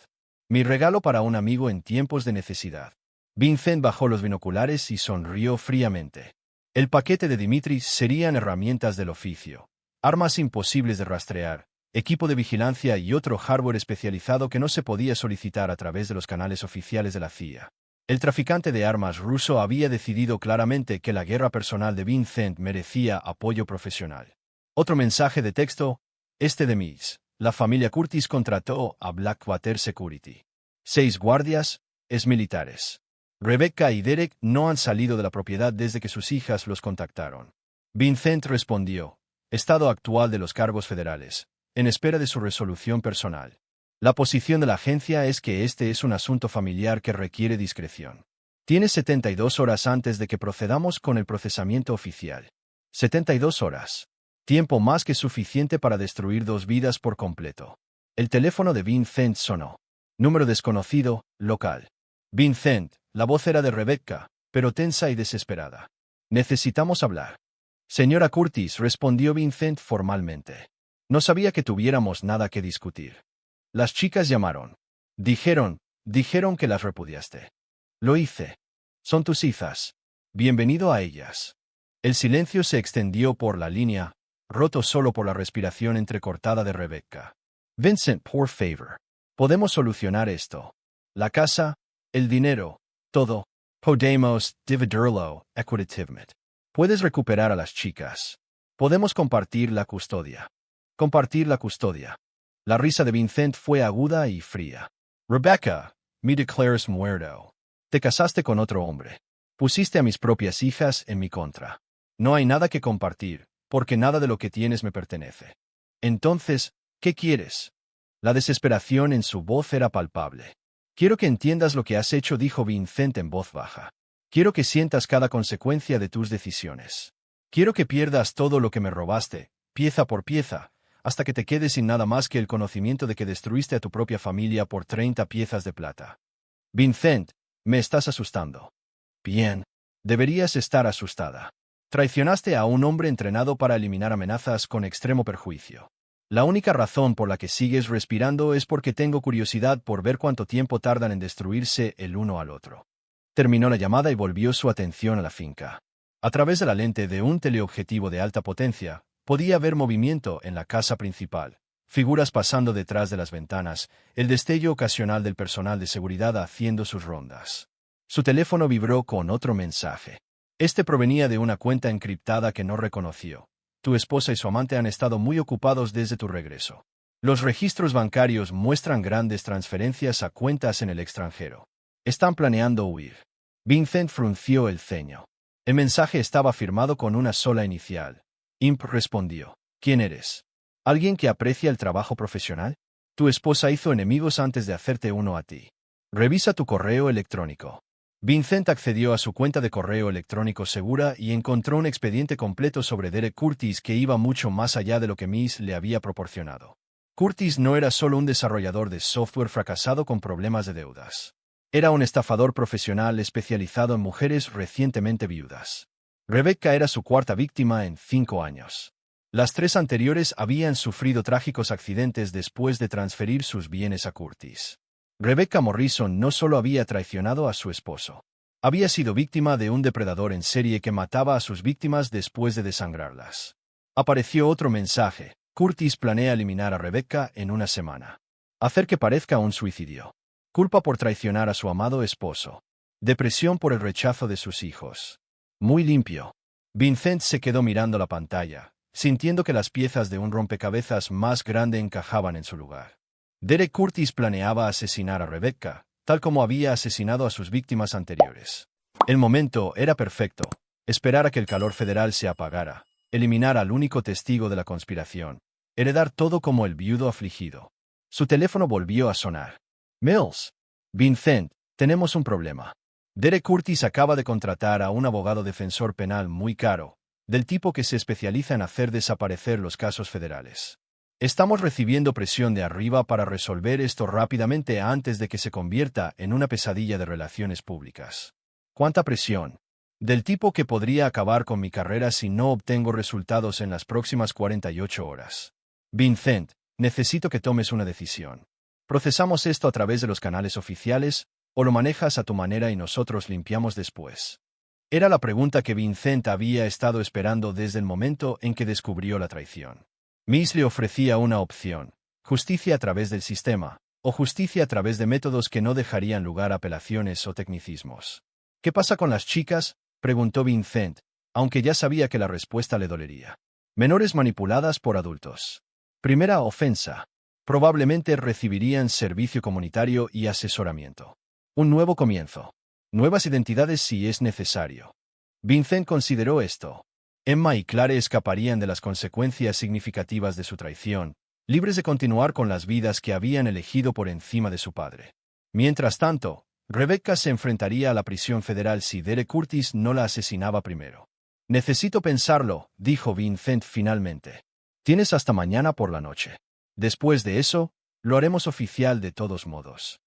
Mi regalo para un amigo en tiempos de necesidad. Vincent bajó los binoculares y sonrió fríamente. El paquete de Dmitry serían herramientas del oficio, armas imposibles de rastrear, equipo de vigilancia y otro hardware especializado que no se podía solicitar a través de los canales oficiales de la CIA. El traficante de armas ruso había decidido claramente que la guerra personal de Vincent merecía apoyo profesional. Otro mensaje de texto, este de Miss. La familia Curtis contrató a Blackwater Security. 6 guardias, exmilitares. Rebecca y Derek no han salido de la propiedad desde que sus hijas los contactaron. Vincent respondió, estado actual de los cargos federales, en espera de su resolución personal. La posición de la agencia es que este es un asunto familiar que requiere discreción. Tienes 72 horas antes de que procedamos con el procesamiento oficial. 72 horas. Tiempo más que suficiente para destruir 2 vidas por completo. El teléfono de Vincent sonó. Número desconocido, local. Vincent, la voz era de Rebecca, pero tensa y desesperada. Necesitamos hablar. Señora Curtis, respondió Vincent formalmente. No sabía que tuviéramos nada que discutir. Las chicas llamaron. Dijeron que las repudiaste. Lo hice. Son tus hijas. Bienvenido a ellas. El silencio se extendió por la línea, roto solo por la respiración entrecortada de Rebecca. Vincent, por favor. Podemos solucionar esto. La casa, el dinero, todo. Podemos dividirlo equitativamente. Puedes recuperar a las chicas. Podemos compartir la custodia. Compartir la custodia. La risa de Vincent fue aguda y fría. Rebecca, me declaras muerto. Te casaste con otro hombre. Pusiste a mis propias hijas en mi contra. No hay nada que compartir, porque nada de lo que tienes me pertenece. Entonces, ¿qué quieres? La desesperación en su voz era palpable. Quiero que entiendas lo que has hecho, dijo Vincent en voz baja. Quiero que sientas cada consecuencia de tus decisiones. Quiero que pierdas todo lo que me robaste, pieza por pieza, hasta que te quedes sin nada más que el conocimiento de que destruiste a tu propia familia por 30 piezas de plata. Vincent, me estás asustando. Bien. Deberías estar asustada. Traicionaste a un hombre entrenado para eliminar amenazas con extremo perjuicio. La única razón por la que sigues respirando es porque tengo curiosidad por ver cuánto tiempo tardan en destruirse el uno al otro. Terminó la llamada y volvió su atención a la finca. A través de la lente de un teleobjetivo de alta potencia, podía ver movimiento en la casa principal, figuras pasando detrás de las ventanas, el destello ocasional del personal de seguridad haciendo sus rondas. Su teléfono vibró con otro mensaje. Este provenía de una cuenta encriptada que no reconoció. Tu esposa y su amante han estado muy ocupados desde tu regreso. Los registros bancarios muestran grandes transferencias a cuentas en el extranjero. Están planeando huir. Vincent frunció el ceño. El mensaje estaba firmado con una sola inicial. Imp respondió. ¿Quién eres? ¿Alguien que aprecia el trabajo profesional? Tu esposa hizo enemigos antes de hacerte uno a ti. Revisa tu correo electrónico. Vincent accedió a su cuenta de correo electrónico segura y encontró un expediente completo sobre Derek Curtis que iba mucho más allá de lo que Miss le había proporcionado. Curtis no era solo un desarrollador de software fracasado con problemas de deudas. Era un estafador profesional especializado en mujeres recientemente viudas. Rebecca era su cuarta víctima en 5 años. Las 3 anteriores habían sufrido trágicos accidentes después de transferir sus bienes a Curtis. Rebecca Morrison no solo había traicionado a su esposo. Había sido víctima de un depredador en serie que mataba a sus víctimas después de desangrarlas. Apareció otro mensaje. Curtis planea eliminar a Rebecca en una semana. Hacer que parezca un suicidio. Culpa por traicionar a su amado esposo. Depresión por el rechazo de sus hijos. Muy limpio. Vincent se quedó mirando la pantalla, sintiendo que las piezas de un rompecabezas más grande encajaban en su lugar. Derek Curtis planeaba asesinar a Rebecca, tal como había asesinado a sus víctimas anteriores. El momento era perfecto. Esperar a que el calor federal se apagara, eliminar al único testigo de la conspiración, heredar todo como el viudo afligido. Su teléfono volvió a sonar. Mills. Vincent, tenemos un problema. Derek Curtis acaba de contratar a un abogado defensor penal muy caro, del tipo que se especializa en hacer desaparecer los casos federales. Estamos recibiendo presión de arriba para resolver esto rápidamente antes de que se convierta en una pesadilla de relaciones públicas. ¿Cuánta presión? Del tipo que podría acabar con mi carrera si no obtengo resultados en las próximas 48 horas. Vincent, necesito que tomes una decisión. ¿Procesamos esto a través de los canales oficiales, o lo manejas a tu manera y nosotros limpiamos después? Era la pregunta que Vincent había estado esperando desde el momento en que descubrió la traición. Mills le ofrecía una opción: justicia a través del sistema, o justicia a través de métodos que no dejarían lugar a apelaciones o tecnicismos. ¿Qué pasa con las chicas?, preguntó Vincent, aunque ya sabía que la respuesta le dolería. Menores manipuladas por adultos. Primera ofensa. Probablemente recibirían servicio comunitario y asesoramiento. Un nuevo comienzo. Nuevas identidades si es necesario. Vincent consideró esto. Emma y Clare escaparían de las consecuencias significativas de su traición, libres de continuar con las vidas que habían elegido por encima de su padre. Mientras tanto, Rebecca se enfrentaría a la prisión federal si Derek Curtis no la asesinaba primero. Necesito pensarlo, dijo Vincent finalmente. Tienes hasta mañana por la noche. Después de eso, lo haremos oficial de todos modos.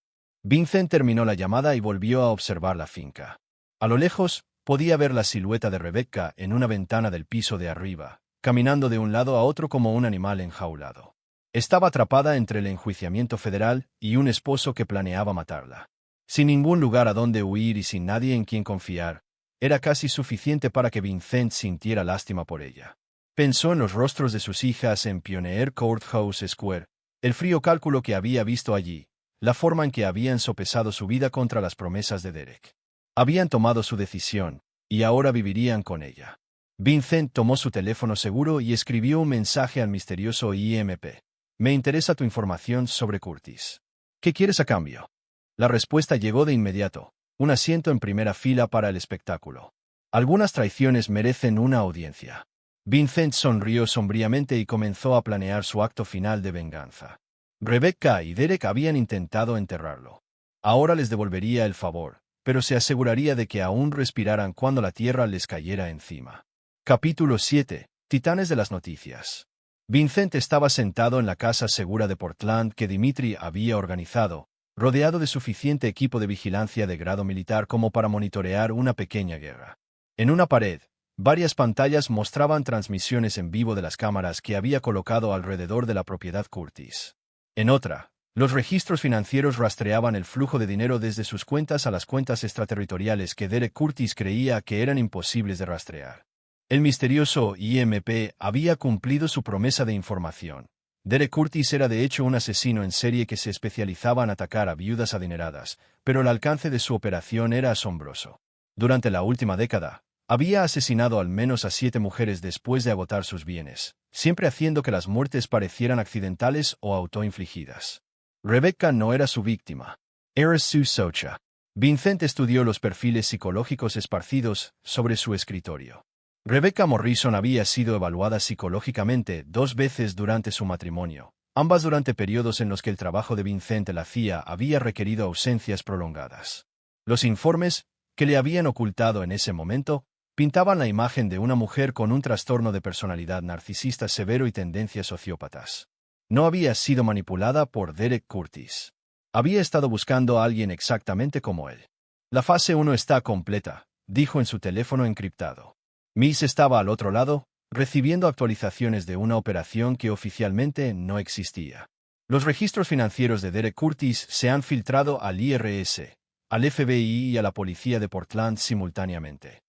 Vincent terminó la llamada y volvió a observar la finca. A lo lejos, podía ver la silueta de Rebecca en una ventana del piso de arriba, caminando de un lado a otro como un animal enjaulado. Estaba atrapada entre el enjuiciamiento federal y un esposo que planeaba matarla. Sin ningún lugar a donde huir y sin nadie en quien confiar, era casi suficiente para que Vincent sintiera lástima por ella. Pensó en los rostros de sus hijas en Pioneer Courthouse Square, el frío cálculo que había visto allí, la forma en que habían sopesado su vida contra las promesas de Derek. Habían tomado su decisión, y ahora vivirían con ella. Vincent tomó su teléfono seguro y escribió un mensaje al misterioso IMP. Me interesa tu información sobre Curtis. ¿Qué quieres a cambio? La respuesta llegó de inmediato: un asiento en primera fila para el espectáculo. Algunas traiciones merecen una audiencia. Vincent sonrió sombríamente y comenzó a planear su acto final de venganza. Rebecca y Derek habían intentado enterrarlo. Ahora les devolvería el favor, pero se aseguraría de que aún respiraran cuando la tierra les cayera encima. Capítulo 7. Titanes de las noticias. Vincent estaba sentado en la casa segura de Portland que Dimitri había organizado, rodeado de suficiente equipo de vigilancia de grado militar como para monitorear una pequeña guerra. En una pared, varias pantallas mostraban transmisiones en vivo de las cámaras que había colocado alrededor de la propiedad Curtis. En otra, los registros financieros rastreaban el flujo de dinero desde sus cuentas a las cuentas extraterritoriales que Derek Curtis creía que eran imposibles de rastrear. El misterioso IMP había cumplido su promesa de información. Derek Curtis era de hecho un asesino en serie que se especializaba en atacar a viudas adineradas, pero el alcance de su operación era asombroso. Durante la última década, había asesinado al menos a 7 mujeres después de agotar sus bienes, siempre haciendo que las muertes parecieran accidentales o autoinfligidas. Rebecca no era su víctima. Era su socia. Vincent estudió los perfiles psicológicos esparcidos sobre su escritorio. Rebecca Morrison había sido evaluada psicológicamente 2 veces durante su matrimonio, ambas durante periodos en los que el trabajo de Vincent la CIA había requerido ausencias prolongadas. Los informes, que le habían ocultado en ese momento, pintaban la imagen de una mujer con un trastorno de personalidad narcisista severo y tendencias sociópatas. No había sido manipulada por Derek Curtis. Había estado buscando a alguien exactamente como él. La fase 1 está completa, dijo en su teléfono encriptado. Mills estaba al otro lado, recibiendo actualizaciones de una operación que oficialmente no existía. Los registros financieros de Derek Curtis se han filtrado al IRS, al FBI y a la policía de Portland simultáneamente.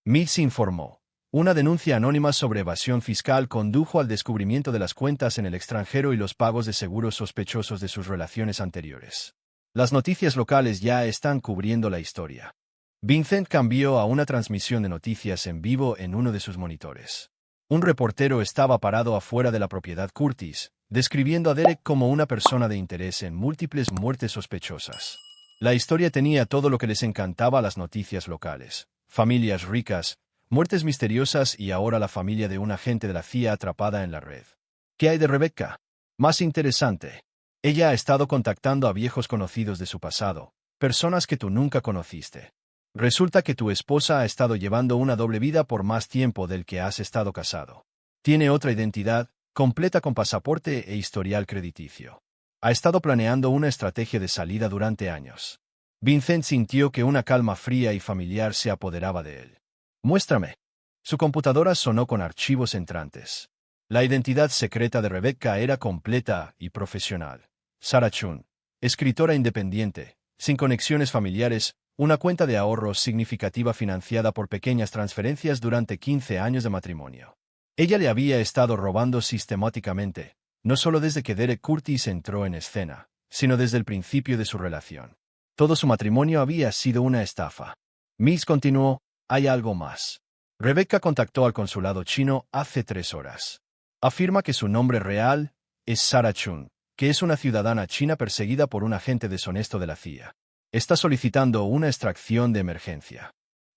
Mills informó. Una denuncia anónima sobre evasión fiscal condujo al descubrimiento de las cuentas en el extranjero y los pagos de seguros sospechosos de sus relaciones anteriores. Las noticias locales ya están cubriendo la historia. Vincent cambió a una transmisión de noticias en vivo en uno de sus monitores. Un reportero estaba parado afuera de la propiedad Curtis, describiendo a Derek como una persona de interés en múltiples muertes sospechosas. La historia tenía todo lo que les encantaba a las noticias locales: familias ricas, muertes misteriosas y ahora la familia de un agente de la CIA atrapada en la red. ¿Qué hay de Rebecca? Más interesante. Ella ha estado contactando a viejos conocidos de su pasado, personas que tú nunca conociste. Resulta que tu esposa ha estado llevando una doble vida por más tiempo del que has estado casado. Tiene otra identidad, completa con pasaporte e historial crediticio. Ha estado planeando una estrategia de salida durante años. Vincent sintió que una calma fría y familiar se apoderaba de él. Muéstrame. Su computadora sonó con archivos entrantes. La identidad secreta de Rebecca era completa y profesional. Sarah Chun, escritora independiente, sin conexiones familiares, una cuenta de ahorros significativa financiada por pequeñas transferencias durante 15 años de matrimonio. Ella le había estado robando sistemáticamente, no solo desde que Derek Curtis entró en escena, sino desde el principio de su relación. Todo su matrimonio había sido una estafa. Mills continuó: hay algo más. Rebecca contactó al consulado chino hace 3 horas. Afirma que su nombre real es Sarah Chun, que es una ciudadana china perseguida por un agente deshonesto de la CIA. Está solicitando una extracción de emergencia.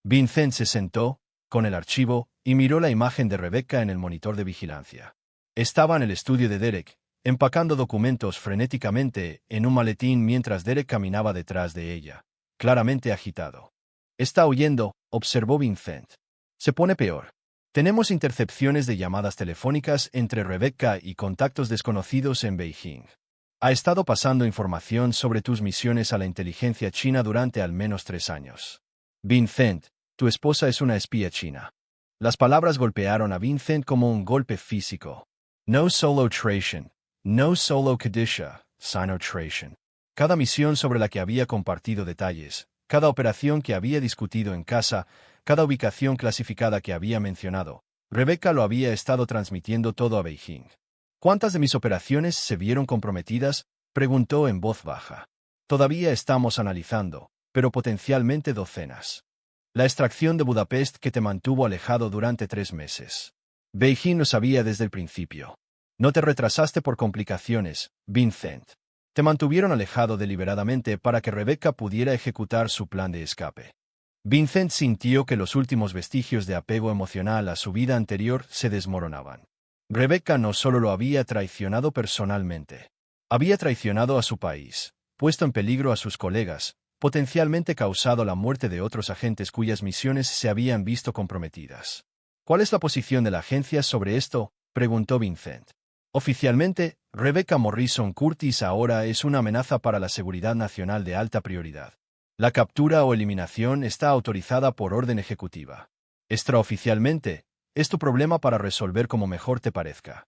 Vincent se sentó, con el archivo, y miró la imagen de Rebecca en el monitor de vigilancia. Estaba en el estudio de Derek, empacando documentos frenéticamente en un maletín mientras Derek caminaba detrás de ella, claramente agitado. Está huyendo, observó Vincent. Se pone peor. Tenemos intercepciones de llamadas telefónicas entre Rebecca y contactos desconocidos en Beijing. Ha estado pasando información sobre tus misiones a la inteligencia china durante al menos 3 años. Vincent, tu esposa es una espía china. Las palabras golpearon a Vincent como un golpe físico. No solo Trajan, no solo Kadisha, sino Trajan. Cada misión sobre la que había compartido detalles, cada operación que había discutido en casa, cada ubicación clasificada que había mencionado, Rebecca lo había estado transmitiendo todo a Beijing. ¿Cuántas de mis operaciones se vieron comprometidas?, preguntó en voz baja. Todavía estamos analizando, pero potencialmente docenas. La extracción de Budapest que te mantuvo alejado durante 3 meses. Beijing lo sabía desde el principio. No te retrasaste por complicaciones, Vincent. Te mantuvieron alejado deliberadamente para que Rebecca pudiera ejecutar su plan de escape. Vincent sintió que los últimos vestigios de apego emocional a su vida anterior se desmoronaban. Rebecca no solo lo había traicionado personalmente. Había traicionado a su país, puesto en peligro a sus colegas, potencialmente causado la muerte de otros agentes cuyas misiones se habían visto comprometidas. ¿Cuál es la posición de la agencia sobre esto?, preguntó Vincent. Oficialmente, Rebecca Morrison Curtis ahora es una amenaza para la seguridad nacional de alta prioridad. La captura o eliminación está autorizada por orden ejecutiva. Extraoficialmente, es tu problema para resolver como mejor te parezca.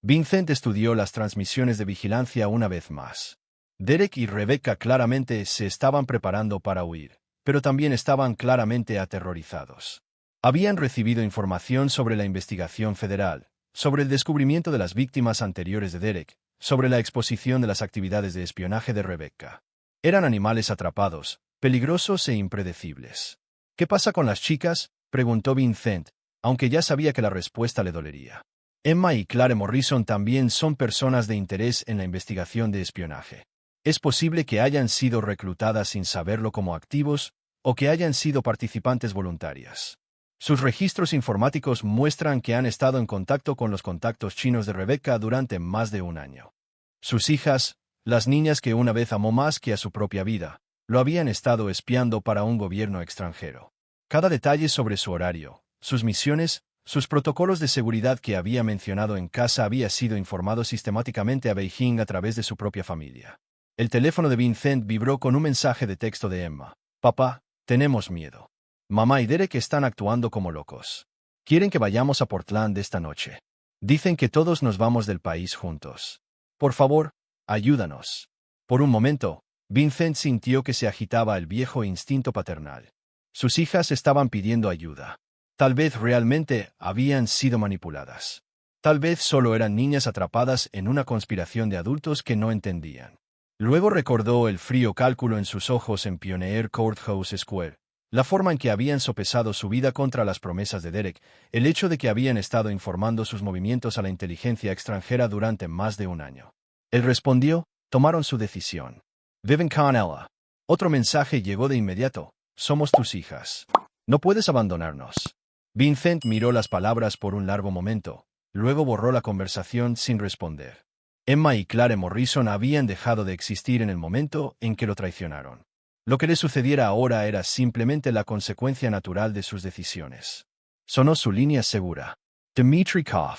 Vincent estudió las transmisiones de vigilancia una vez más. Derek y Rebecca claramente se estaban preparando para huir, pero también estaban claramente aterrorizados. Habían recibido información sobre la investigación federal, sobre el descubrimiento de las víctimas anteriores de Derek, sobre la exposición de las actividades de espionaje de Rebecca. Eran animales atrapados, peligrosos e impredecibles. ¿Qué pasa con las chicas?, preguntó Vincent, aunque ya sabía que la respuesta le dolería. Emma y Clare Morrison también son personas de interés en la investigación de espionaje. Es posible que hayan sido reclutadas sin saberlo como activos, o que hayan sido participantes voluntarias. Sus registros informáticos muestran que han estado en contacto con los contactos chinos de Rebecca durante más de 1 año. Sus hijas, las niñas que una vez amó más que a su propia vida, lo habían estado espiando para un gobierno extranjero. Cada detalle sobre su horario, sus misiones, sus protocolos de seguridad que había mencionado en casa había sido informado sistemáticamente a Beijing a través de su propia familia. El teléfono de Vincent vibró con un mensaje de texto de Emma. Papá, tenemos miedo. Mamá y Derek están actuando como locos. Quieren que vayamos a Portland esta noche. Dicen que todos nos vamos del país juntos. Por favor, ayúdanos. Por un momento, Vincent sintió que se agitaba el viejo instinto paternal. Sus hijas estaban pidiendo ayuda. Tal vez realmente habían sido manipuladas. Tal vez solo eran niñas atrapadas en una conspiración de adultos que no entendían. Luego recordó el frío cálculo en sus ojos en Pioneer Courthouse Square, La forma en que habían sopesado su vida contra las promesas de Derek, el hecho de que habían estado informando sus movimientos a la inteligencia extranjera durante más de un año. Él respondió, tomaron su decisión. Viven con ella. Otro mensaje llegó de inmediato. Somos tus hijas. No puedes abandonarnos. Vincent miró las palabras por un largo momento, luego borró la conversación sin responder. Emma y Clare Morrison habían dejado de existir en el momento en que lo traicionaron. Lo que le sucediera ahora era simplemente la consecuencia natural de sus decisiones. Sonó su línea segura. Dmitry Kov.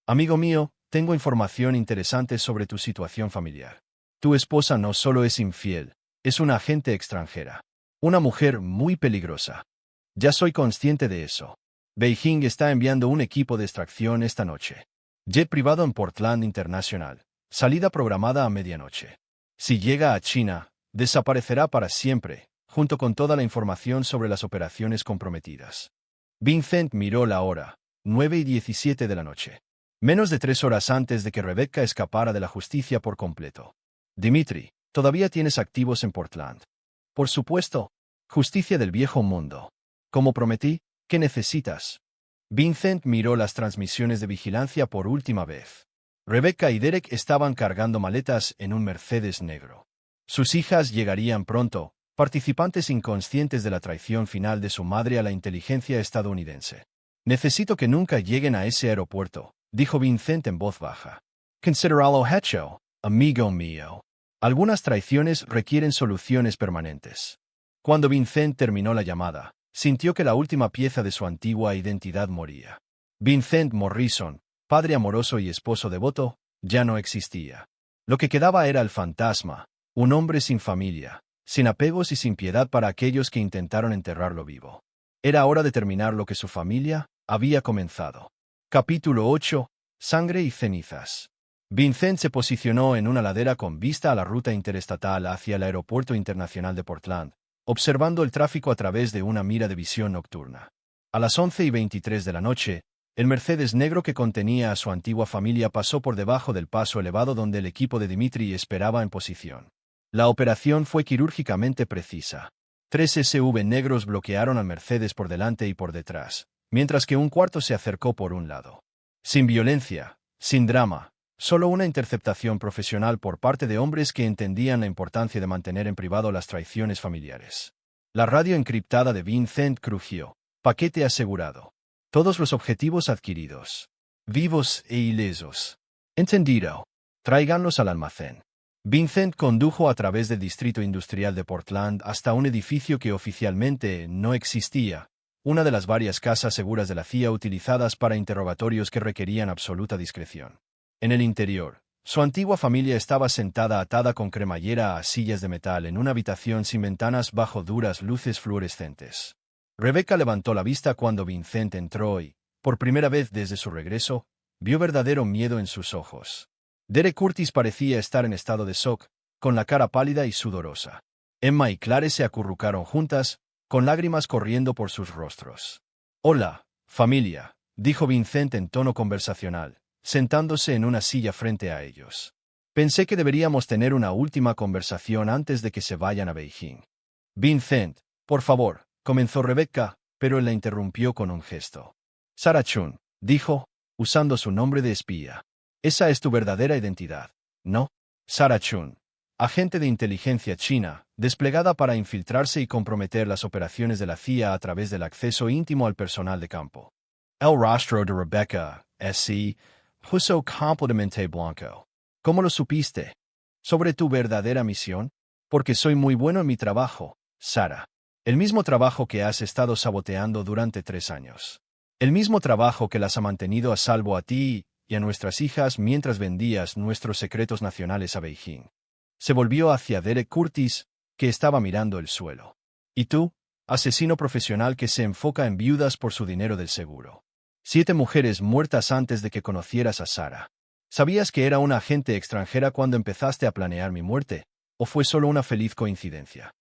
Amigo mío, tengo información interesante sobre tu situación familiar. Tu esposa no solo es infiel, es una agente extranjera. Una mujer muy peligrosa. Ya soy consciente de eso. Beijing está enviando un equipo de extracción esta noche. Jet privado en Portland International. Salida programada a medianoche. Si llega a China, desaparecerá para siempre, junto con toda la información sobre las operaciones comprometidas. Vincent miró la hora, 9:17 de la noche. Menos de 3 horas antes de que Rebecca escapara de la justicia por completo. Dmitry, ¿todavía tienes activos en Portland? Por supuesto. Justicia del viejo mundo. Como prometí, ¿qué necesitas? Vincent miró las transmisiones de vigilancia por última vez. Rebecca y Derek estaban cargando maletas en un Mercedes negro. Sus hijas llegarían pronto, participantes inconscientes de la traición final de su madre a la inteligencia estadounidense. Necesito que nunca lleguen a ese aeropuerto, dijo Vincent en voz baja. Consideralo hecho, amigo mío. Algunas traiciones requieren soluciones permanentes. Cuando Vincent terminó la llamada, sintió que la última pieza de su antigua identidad moría. Vincent Morrison, padre amoroso y esposo devoto, ya no existía. Lo que quedaba era el fantasma, un hombre sin familia, sin apegos y sin piedad para aquellos que intentaron enterrarlo vivo. Era hora de terminar lo que su familia había comenzado. Capítulo 8. Sangre y cenizas. Vincent se posicionó en una ladera con vista a la ruta interestatal hacia el Aeropuerto Internacional de Portland, observando el tráfico a través de una mira de visión nocturna. A las 11:23 de la noche, el Mercedes negro que contenía a su antigua familia pasó por debajo del paso elevado donde el equipo de Dmitry esperaba en posición. La operación fue quirúrgicamente precisa. 3 SUV negros bloquearon al Mercedes por delante y por detrás, mientras que un cuarto se acercó por un lado. Sin violencia, sin drama, solo una interceptación profesional por parte de hombres que entendían la importancia de mantener en privado las traiciones familiares. La radio encriptada de Vincent crujió. Paquete asegurado. Todos los objetivos adquiridos. Vivos e ilesos. Entendido. Tráiganlos al almacén. Vincent condujo a través del distrito industrial de Portland hasta un edificio que oficialmente no existía, una de las varias casas seguras de la CIA utilizadas para interrogatorios que requerían absoluta discreción. En el interior, su antigua familia estaba sentada atada con cremallera a sillas de metal en una habitación sin ventanas bajo duras luces fluorescentes. Rebecca levantó la vista cuando Vincent entró y, por primera vez desde su regreso, vio verdadero miedo en sus ojos. Derek Curtis parecía estar en estado de shock, con la cara pálida y sudorosa. Emma y Clare se acurrucaron juntas, con lágrimas corriendo por sus rostros. «Hola, familia», dijo Vincent en tono conversacional, sentándose en una silla frente a ellos. «Pensé que deberíamos tener una última conversación antes de que se vayan a Beijing». «Vincent, por favor», comenzó Rebecca, pero él la interrumpió con un gesto. «Sarah Chun», dijo, usando su nombre de espía. «Esa es tu verdadera identidad, ¿no?» Sarah Chun, agente de inteligencia china, desplegada para infiltrarse y comprometer las operaciones de la CIA a través del acceso íntimo al personal de campo. El rostro de Rebecca, se puso completamente blanco. ¿Cómo lo supiste? ¿Sobre tu verdadera misión? Porque soy muy bueno en mi trabajo, Sarah. El mismo trabajo que has estado saboteando durante 3 años. El mismo trabajo que las ha mantenido a salvo a ti y a nuestras hijas mientras vendías nuestros secretos nacionales a Beijing. Se volvió hacia Derek Curtis, que estaba mirando el suelo. ¿Y tú, asesino profesional que se enfoca en viudas por su dinero del seguro? 7 mujeres muertas antes de que conocieras a Sarah. ¿Sabías que era una agente extranjera cuando empezaste a planear mi muerte? ¿O fue solo una feliz coincidencia?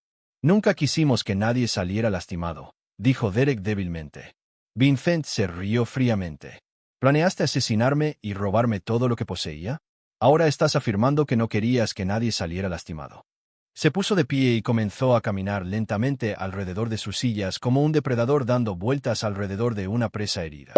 Nunca quisimos que nadie saliera lastimado, dijo Derek débilmente. Vincent se rió fríamente. ¿Planeaste asesinarme y robarme todo lo que poseía? Ahora estás afirmando que no querías que nadie saliera lastimado. Se puso de pie y comenzó a caminar lentamente alrededor de sus sillas como un depredador dando vueltas alrededor de una presa herida.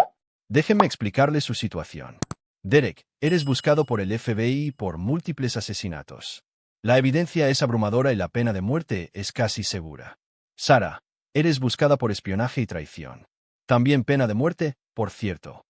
Déjenme explicarle su situación. Derek, eres buscado por el FBI por múltiples asesinatos. La evidencia es abrumadora y la pena de muerte es casi segura. Sarah, eres buscada por espionaje y traición. También pena de muerte, por cierto.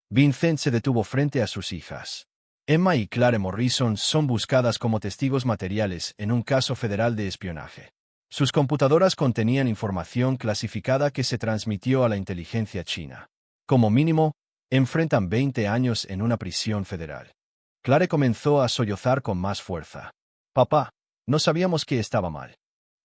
Vincent se detuvo frente a sus hijas. Emma y Clare Morrison son buscadas como testigos materiales en un caso federal de espionaje. Sus computadoras contenían información clasificada que se transmitió a la inteligencia china. Como mínimo, enfrentan 20 años en una prisión federal. Clare comenzó a sollozar con más fuerza. Papá, no sabíamos que estaba mal.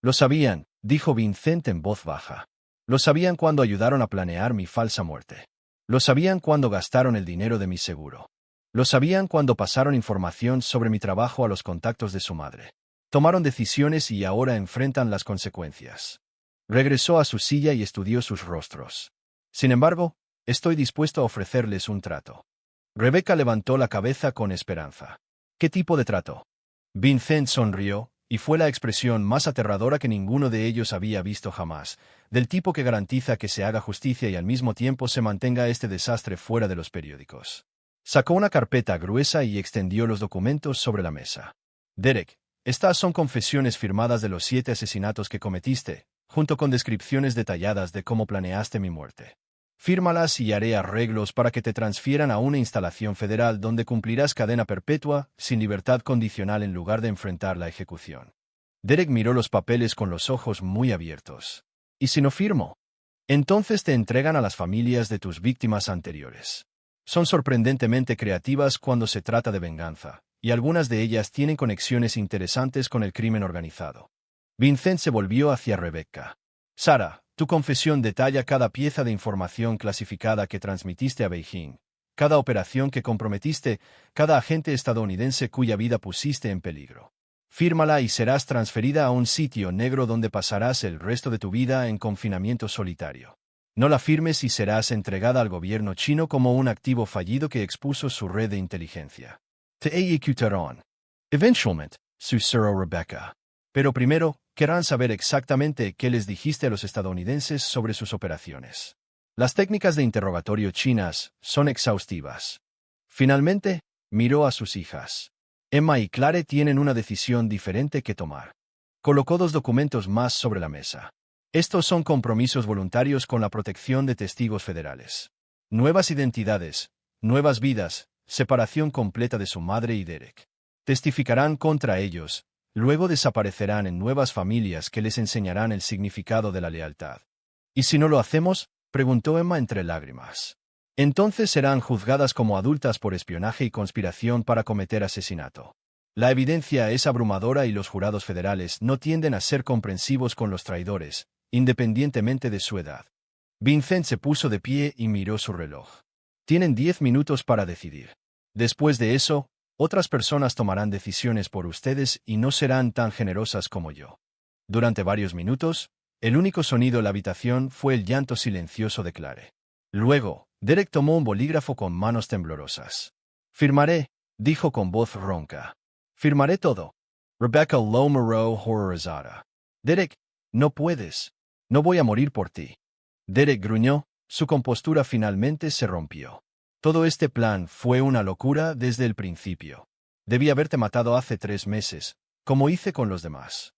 Lo sabían, dijo Vincent en voz baja. Lo sabían cuando ayudaron a planear mi falsa muerte. Lo sabían cuando gastaron el dinero de mi seguro. Lo sabían cuando pasaron información sobre mi trabajo a los contactos de su madre. Tomaron decisiones y ahora enfrentan las consecuencias. Regresó a su silla y estudió sus rostros. Sin embargo, estoy dispuesto a ofrecerles un trato. Rebecca levantó la cabeza con esperanza. ¿Qué tipo de trato? Vincent sonrió, y fue la expresión más aterradora que ninguno de ellos había visto jamás, del tipo que garantiza que se haga justicia y al mismo tiempo se mantenga este desastre fuera de los periódicos. Sacó una carpeta gruesa y extendió los documentos sobre la mesa. Derek, estas son confesiones firmadas de los 7 asesinatos que cometiste, junto con descripciones detalladas de cómo planeaste mi muerte. Fírmalas y haré arreglos para que te transfieran a una instalación federal donde cumplirás cadena perpetua, sin libertad condicional en lugar de enfrentar la ejecución. Derek miró los papeles con los ojos muy abiertos. ¿Y si no firmo? Entonces te entregan a las familias de tus víctimas anteriores. Son sorprendentemente creativas cuando se trata de venganza, y algunas de ellas tienen conexiones interesantes con el crimen organizado. Vincent se volvió hacia Rebecca. Sarah, tu confesión detalla cada pieza de información clasificada que transmitiste a Beijing, cada operación que comprometiste, cada agente estadounidense cuya vida pusiste en peligro. Fírmala y serás transferida a un sitio negro donde pasarás el resto de tu vida en confinamiento solitario. No la firmes y serás entregada al gobierno chino como un activo fallido que expuso su red de inteligencia. Te ejecutarán. Eventualmente, susurró Rebecca. Pero primero, querrán saber exactamente qué les dijiste a los estadounidenses sobre sus operaciones. Las técnicas de interrogatorio chinas son exhaustivas. Finalmente, miró a sus hijas. Emma y Clare tienen una decisión diferente que tomar. Colocó 2 documentos más sobre la mesa. Estos son compromisos voluntarios con la protección de testigos federales. Nuevas identidades, nuevas vidas, separación completa de su madre y Derek. Testificarán contra ellos, luego desaparecerán en nuevas familias que les enseñarán el significado de la lealtad. ¿Y si no lo hacemos?, preguntó Emma entre lágrimas. Entonces serán juzgadas como adultas por espionaje y conspiración para cometer asesinato. La evidencia es abrumadora y los jurados federales no tienden a ser comprensivos con los traidores, independientemente de su edad. Vincent se puso de pie y miró su reloj. Tienen 10 minutos para decidir. Después de eso, otras personas tomarán decisiones por ustedes y no serán tan generosas como yo. Durante varios minutos, el único sonido en la habitación fue el llanto silencioso de Clare. Luego, Derek tomó un bolígrafo con manos temblorosas. Firmaré, dijo con voz ronca. Firmaré todo. Rebecca lo miró horrorizada. Derek, no puedes. No voy a morir por ti. Derek gruñó, su compostura finalmente se rompió. Todo este plan fue una locura desde el principio. Debí haberte matado hace 3 meses, como hice con los demás.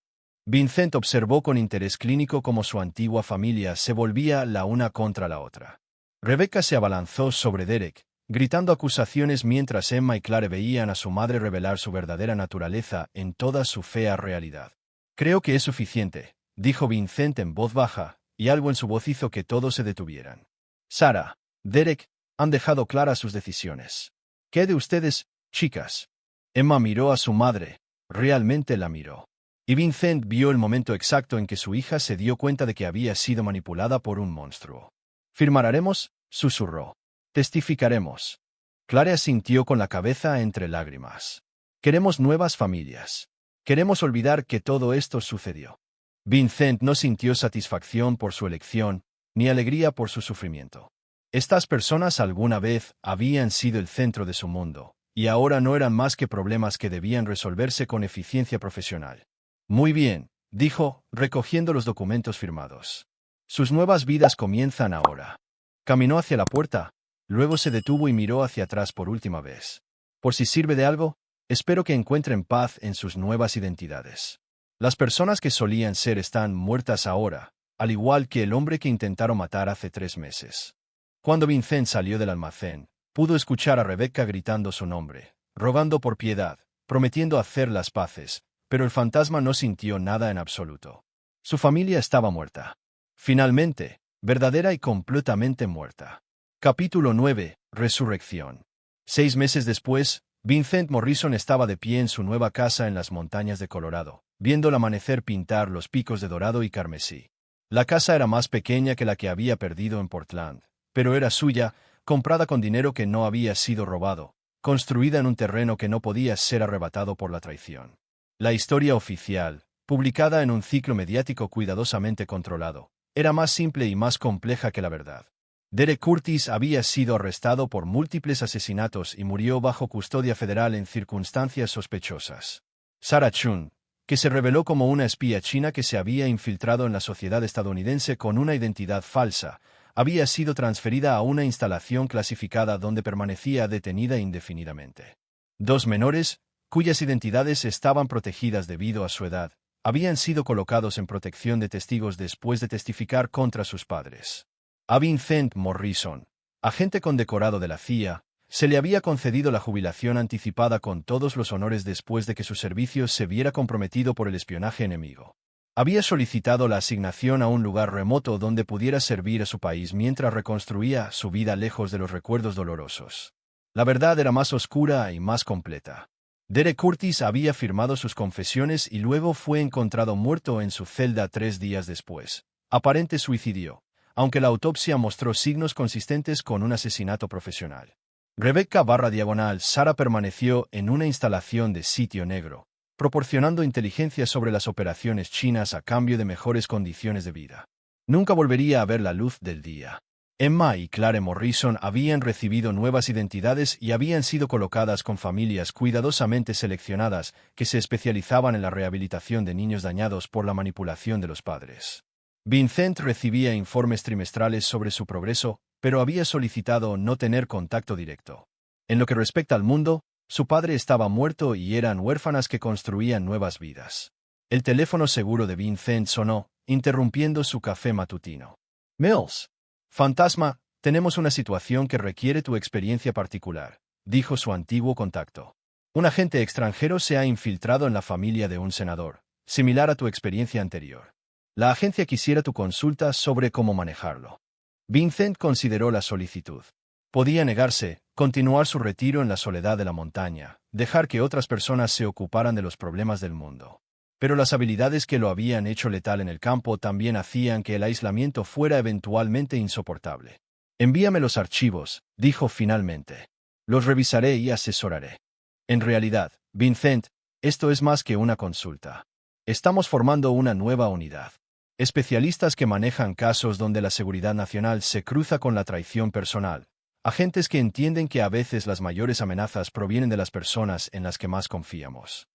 Vincent observó con interés clínico cómo su antigua familia se volvía la una contra la otra. Rebecca se abalanzó sobre Derek, gritando acusaciones mientras Emma y Clare veían a su madre revelar su verdadera naturaleza en toda su fea realidad. Creo que es suficiente, dijo Vincent en voz baja, y algo en su voz hizo que todos se detuvieran. Sarah, Derek, han dejado claras sus decisiones. ¿Qué de ustedes, chicas? Emma miró a su madre, realmente la miró. Y Vincent vio el momento exacto en que su hija se dio cuenta de que había sido manipulada por un monstruo. ¿Firmaremos?, susurró. Testificaremos. Clare asintió con la cabeza entre lágrimas. Queremos nuevas familias. Queremos olvidar que todo esto sucedió. Vincent no sintió satisfacción por su elección, ni alegría por su sufrimiento. Estas personas alguna vez habían sido el centro de su mundo, y ahora no eran más que problemas que debían resolverse con eficiencia profesional. Muy bien, dijo, recogiendo los documentos firmados. Sus nuevas vidas comienzan ahora. Caminó hacia la puerta, luego se detuvo y miró hacia atrás por última vez. Por si sirve de algo, espero que encuentren paz en sus nuevas identidades. Las personas que solían ser están muertas ahora, al igual que el hombre que intentaron matar hace 3 meses. Cuando Vincent salió del almacén, pudo escuchar a Rebecca gritando su nombre, rogando por piedad, prometiendo hacer las paces, pero el fantasma no sintió nada en absoluto. Su familia estaba muerta. Finalmente, verdadera y completamente muerta. Capítulo 9. Resurrección. 6 meses después, Vincent Morrison estaba de pie en su nueva casa en las montañas de Colorado, viendo el amanecer pintar los picos de dorado y carmesí. La casa era más pequeña que la que había perdido en Portland, pero era suya, comprada con dinero que no había sido robado, construida en un terreno que no podía ser arrebatado por la traición. La historia oficial, publicada en un ciclo mediático cuidadosamente controlado, era más simple y más compleja que la verdad. Derek Curtis había sido arrestado por múltiples asesinatos y murió bajo custodia federal en circunstancias sospechosas. Sarah Chun, que se reveló como una espía china que se había infiltrado en la sociedad estadounidense con una identidad falsa, había sido transferida a una instalación clasificada donde permanecía detenida indefinidamente. 2 menores, cuyas identidades estaban protegidas debido a su edad, habían sido colocados en protección de testigos después de testificar contra sus padres. A Vincent Morrison, agente condecorado de la CIA, se le había concedido la jubilación anticipada con todos los honores después de que su servicio se viera comprometido por el espionaje enemigo. Había solicitado la asignación a un lugar remoto donde pudiera servir a su país mientras reconstruía su vida lejos de los recuerdos dolorosos. La verdad era más oscura y más completa. Derek Curtis había firmado sus confesiones y luego fue encontrado muerto en su celda 3 días después. Aparente suicidio, aunque la autopsia mostró signos consistentes con un asesinato profesional. Rebecca/Sara permaneció en una instalación de sitio negro, proporcionando inteligencia sobre las operaciones chinas a cambio de mejores condiciones de vida. Nunca volvería a ver la luz del día. Emma y Clare Morrison habían recibido nuevas identidades y habían sido colocadas con familias cuidadosamente seleccionadas que se especializaban en la rehabilitación de niños dañados por la manipulación de los padres. Vincent recibía informes trimestrales sobre su progreso, pero había solicitado no tener contacto directo. En lo que respecta al mundo, su padre estaba muerto y eran huérfanas que construían nuevas vidas. El teléfono seguro de Vincent sonó, interrumpiendo su café matutino. Mills. Fantasma, tenemos una situación que requiere tu experiencia particular, dijo su antiguo contacto. Un agente extranjero se ha infiltrado en la familia de un senador, similar a tu experiencia anterior. La agencia quisiera tu consulta sobre cómo manejarlo. Vincent consideró la solicitud. Podía negarse, continuar su retiro en la soledad de la montaña, dejar que otras personas se ocuparan de los problemas del mundo. Pero las habilidades que lo habían hecho letal en el campo también hacían que el aislamiento fuera eventualmente insoportable. Envíame los archivos, dijo finalmente. Los revisaré y asesoraré. En realidad, Vincent, esto es más que una consulta. Estamos formando una nueva unidad. Especialistas que manejan casos donde la seguridad nacional se cruza con la traición personal. Agentes que entienden que a veces las mayores amenazas provienen de las personas en las que más confiamos.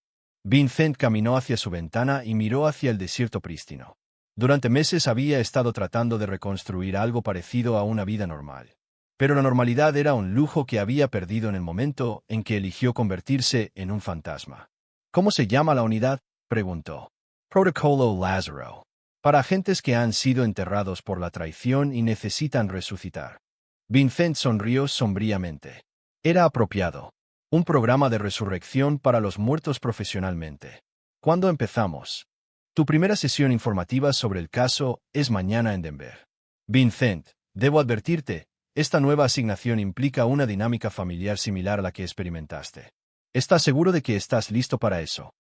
Vincent caminó hacia su ventana y miró hacia el desierto prístino. Durante meses había estado tratando de reconstruir algo parecido a una vida normal. Pero la normalidad era un lujo que había perdido en el momento en que eligió convertirse en un fantasma. ¿Cómo se llama la unidad?, preguntó. Protocolo Lázaro. Para agentes que han sido enterrados por la traición y necesitan resucitar. Vincent sonrió sombríamente. Era apropiado. Un programa de resurrección para los muertos profesionalmente. ¿Cuándo empezamos? Tu primera sesión informativa sobre el caso es mañana en Denver. Vincent, debo advertirte, esta nueva asignación implica una dinámica familiar similar a la que experimentaste. ¿Estás seguro de que estás listo para eso?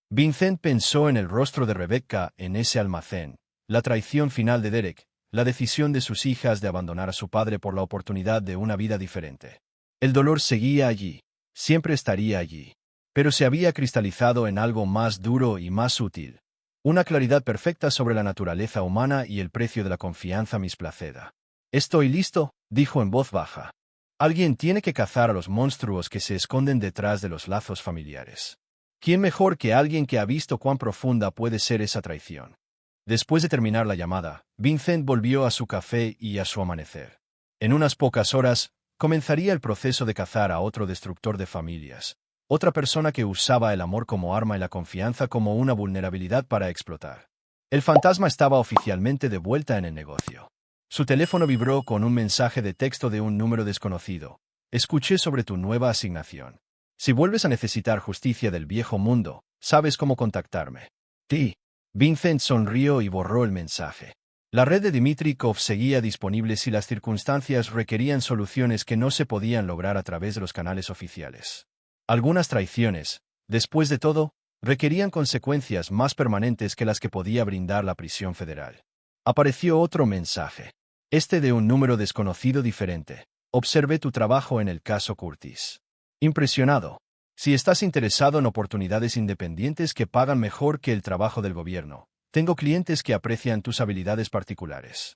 Vincent pensó en el rostro de Rebecca en ese almacén, la traición final de Derek, la decisión de sus hijas de abandonar a su padre por la oportunidad de una vida diferente. El dolor seguía allí, siempre estaría allí, pero se había cristalizado en algo más duro y más útil. Una claridad perfecta sobre la naturaleza humana y el precio de la confianza misplacida. «Estoy listo», dijo en voz baja. Alguien tiene que cazar a los monstruos que se esconden detrás de los lazos familiares. ¿Quién mejor que alguien que ha visto cuán profunda puede ser esa traición? Después de terminar la llamada, Vincent volvió a su café y a su amanecer. En unas pocas horas, comenzaría el proceso de cazar a otro destructor de familias, otra persona que usaba el amor como arma y la confianza como una vulnerabilidad para explotar. El fantasma estaba oficialmente de vuelta en el negocio. Su teléfono vibró con un mensaje de texto de un número desconocido. Escuché sobre tu nueva asignación. Si vuelves a necesitar justicia del viejo mundo, sabes cómo contactarme. Ti. Vincent sonrió y borró el mensaje. La red de Dimitrikov seguía disponible si las circunstancias requerían soluciones que no se podían lograr a través de los canales oficiales. Algunas traiciones, después de todo, requerían consecuencias más permanentes que las que podía brindar la prisión federal. Apareció otro mensaje. Este de un número desconocido diferente. Observé tu trabajo en el caso Curtis. Impresionado. Si estás interesado en oportunidades independientes que pagan mejor que el trabajo del gobierno, tengo clientes que aprecian tus habilidades particulares.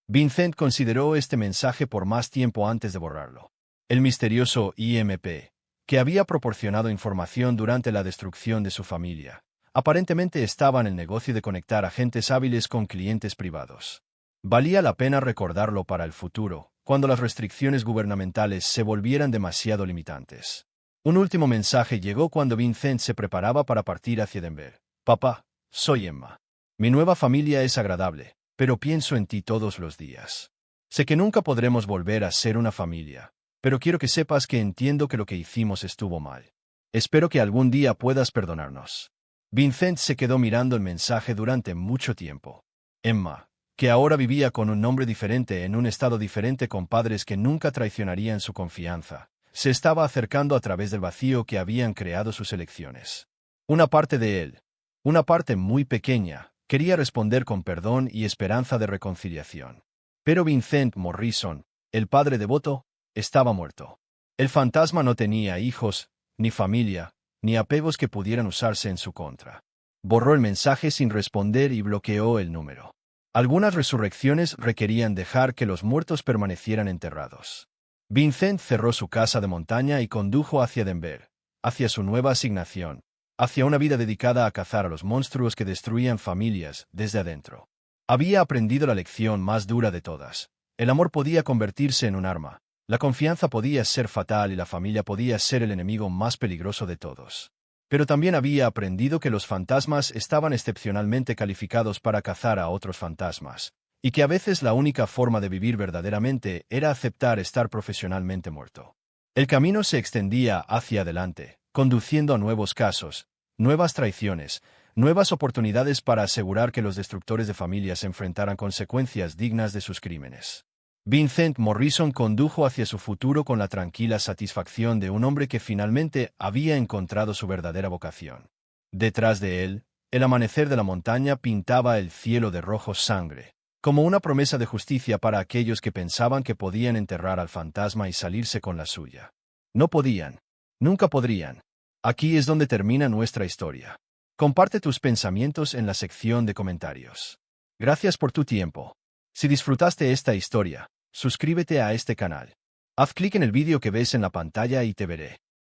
Vincent consideró este mensaje por más tiempo antes de borrarlo. El misterioso IMP, que había proporcionado información durante la destrucción de su familia, aparentemente estaba en el negocio de conectar agentes hábiles con clientes privados. Valía la pena recordarlo para el futuro, cuando las restricciones gubernamentales se volvieran demasiado limitantes. Un último mensaje llegó cuando Vincent se preparaba para partir hacia Denver. Papá, soy Emma. Mi nueva familia es agradable, pero pienso en ti todos los días. Sé que nunca podremos volver a ser una familia, pero quiero que sepas que entiendo que lo que hicimos estuvo mal. Espero que algún día puedas perdonarnos. Vincent se quedó mirando el mensaje durante mucho tiempo. Emma, que ahora vivía con un nombre diferente en un estado diferente con padres que nunca traicionarían su confianza, se estaba acercando a través del vacío que habían creado sus elecciones. Una parte de él, una parte muy pequeña, quería responder con perdón y esperanza de reconciliación. Pero Vincent Morrison, el padre devoto, estaba muerto. El fantasma no tenía hijos, ni familia, ni apegos que pudieran usarse en su contra. Borró el mensaje sin responder y bloqueó el número. Algunas resurrecciones requerían dejar que los muertos permanecieran enterrados. Vincent cerró su casa de montaña y condujo hacia Denver, hacia su nueva asignación, hacia una vida dedicada a cazar a los monstruos que destruían familias desde adentro. Había aprendido la lección más dura de todas. El amor podía convertirse en un arma, la confianza podía ser fatal y la familia podía ser el enemigo más peligroso de todos. Pero también había aprendido que los fantasmas estaban excepcionalmente calificados para cazar a otros fantasmas, y que a veces la única forma de vivir verdaderamente era aceptar estar profesionalmente muerto. El camino se extendía hacia adelante, conduciendo a nuevos casos, nuevas traiciones, nuevas oportunidades para asegurar que los destructores de familias enfrentaran consecuencias dignas de sus crímenes. Vincent Morrison condujo hacia su futuro con la tranquila satisfacción de un hombre que finalmente había encontrado su verdadera vocación. Detrás de él, el amanecer de la montaña pintaba el cielo de rojo sangre, como una promesa de justicia para aquellos que pensaban que podían enterrar al fantasma y salirse con la suya. No podían. Nunca podrían. Aquí es donde termina nuestra historia. Comparte tus pensamientos en la sección de comentarios. Gracias por tu tiempo. Si disfrutaste esta historia, suscríbete a este canal. Haz clic en el vídeo que ves en la pantalla y te veré.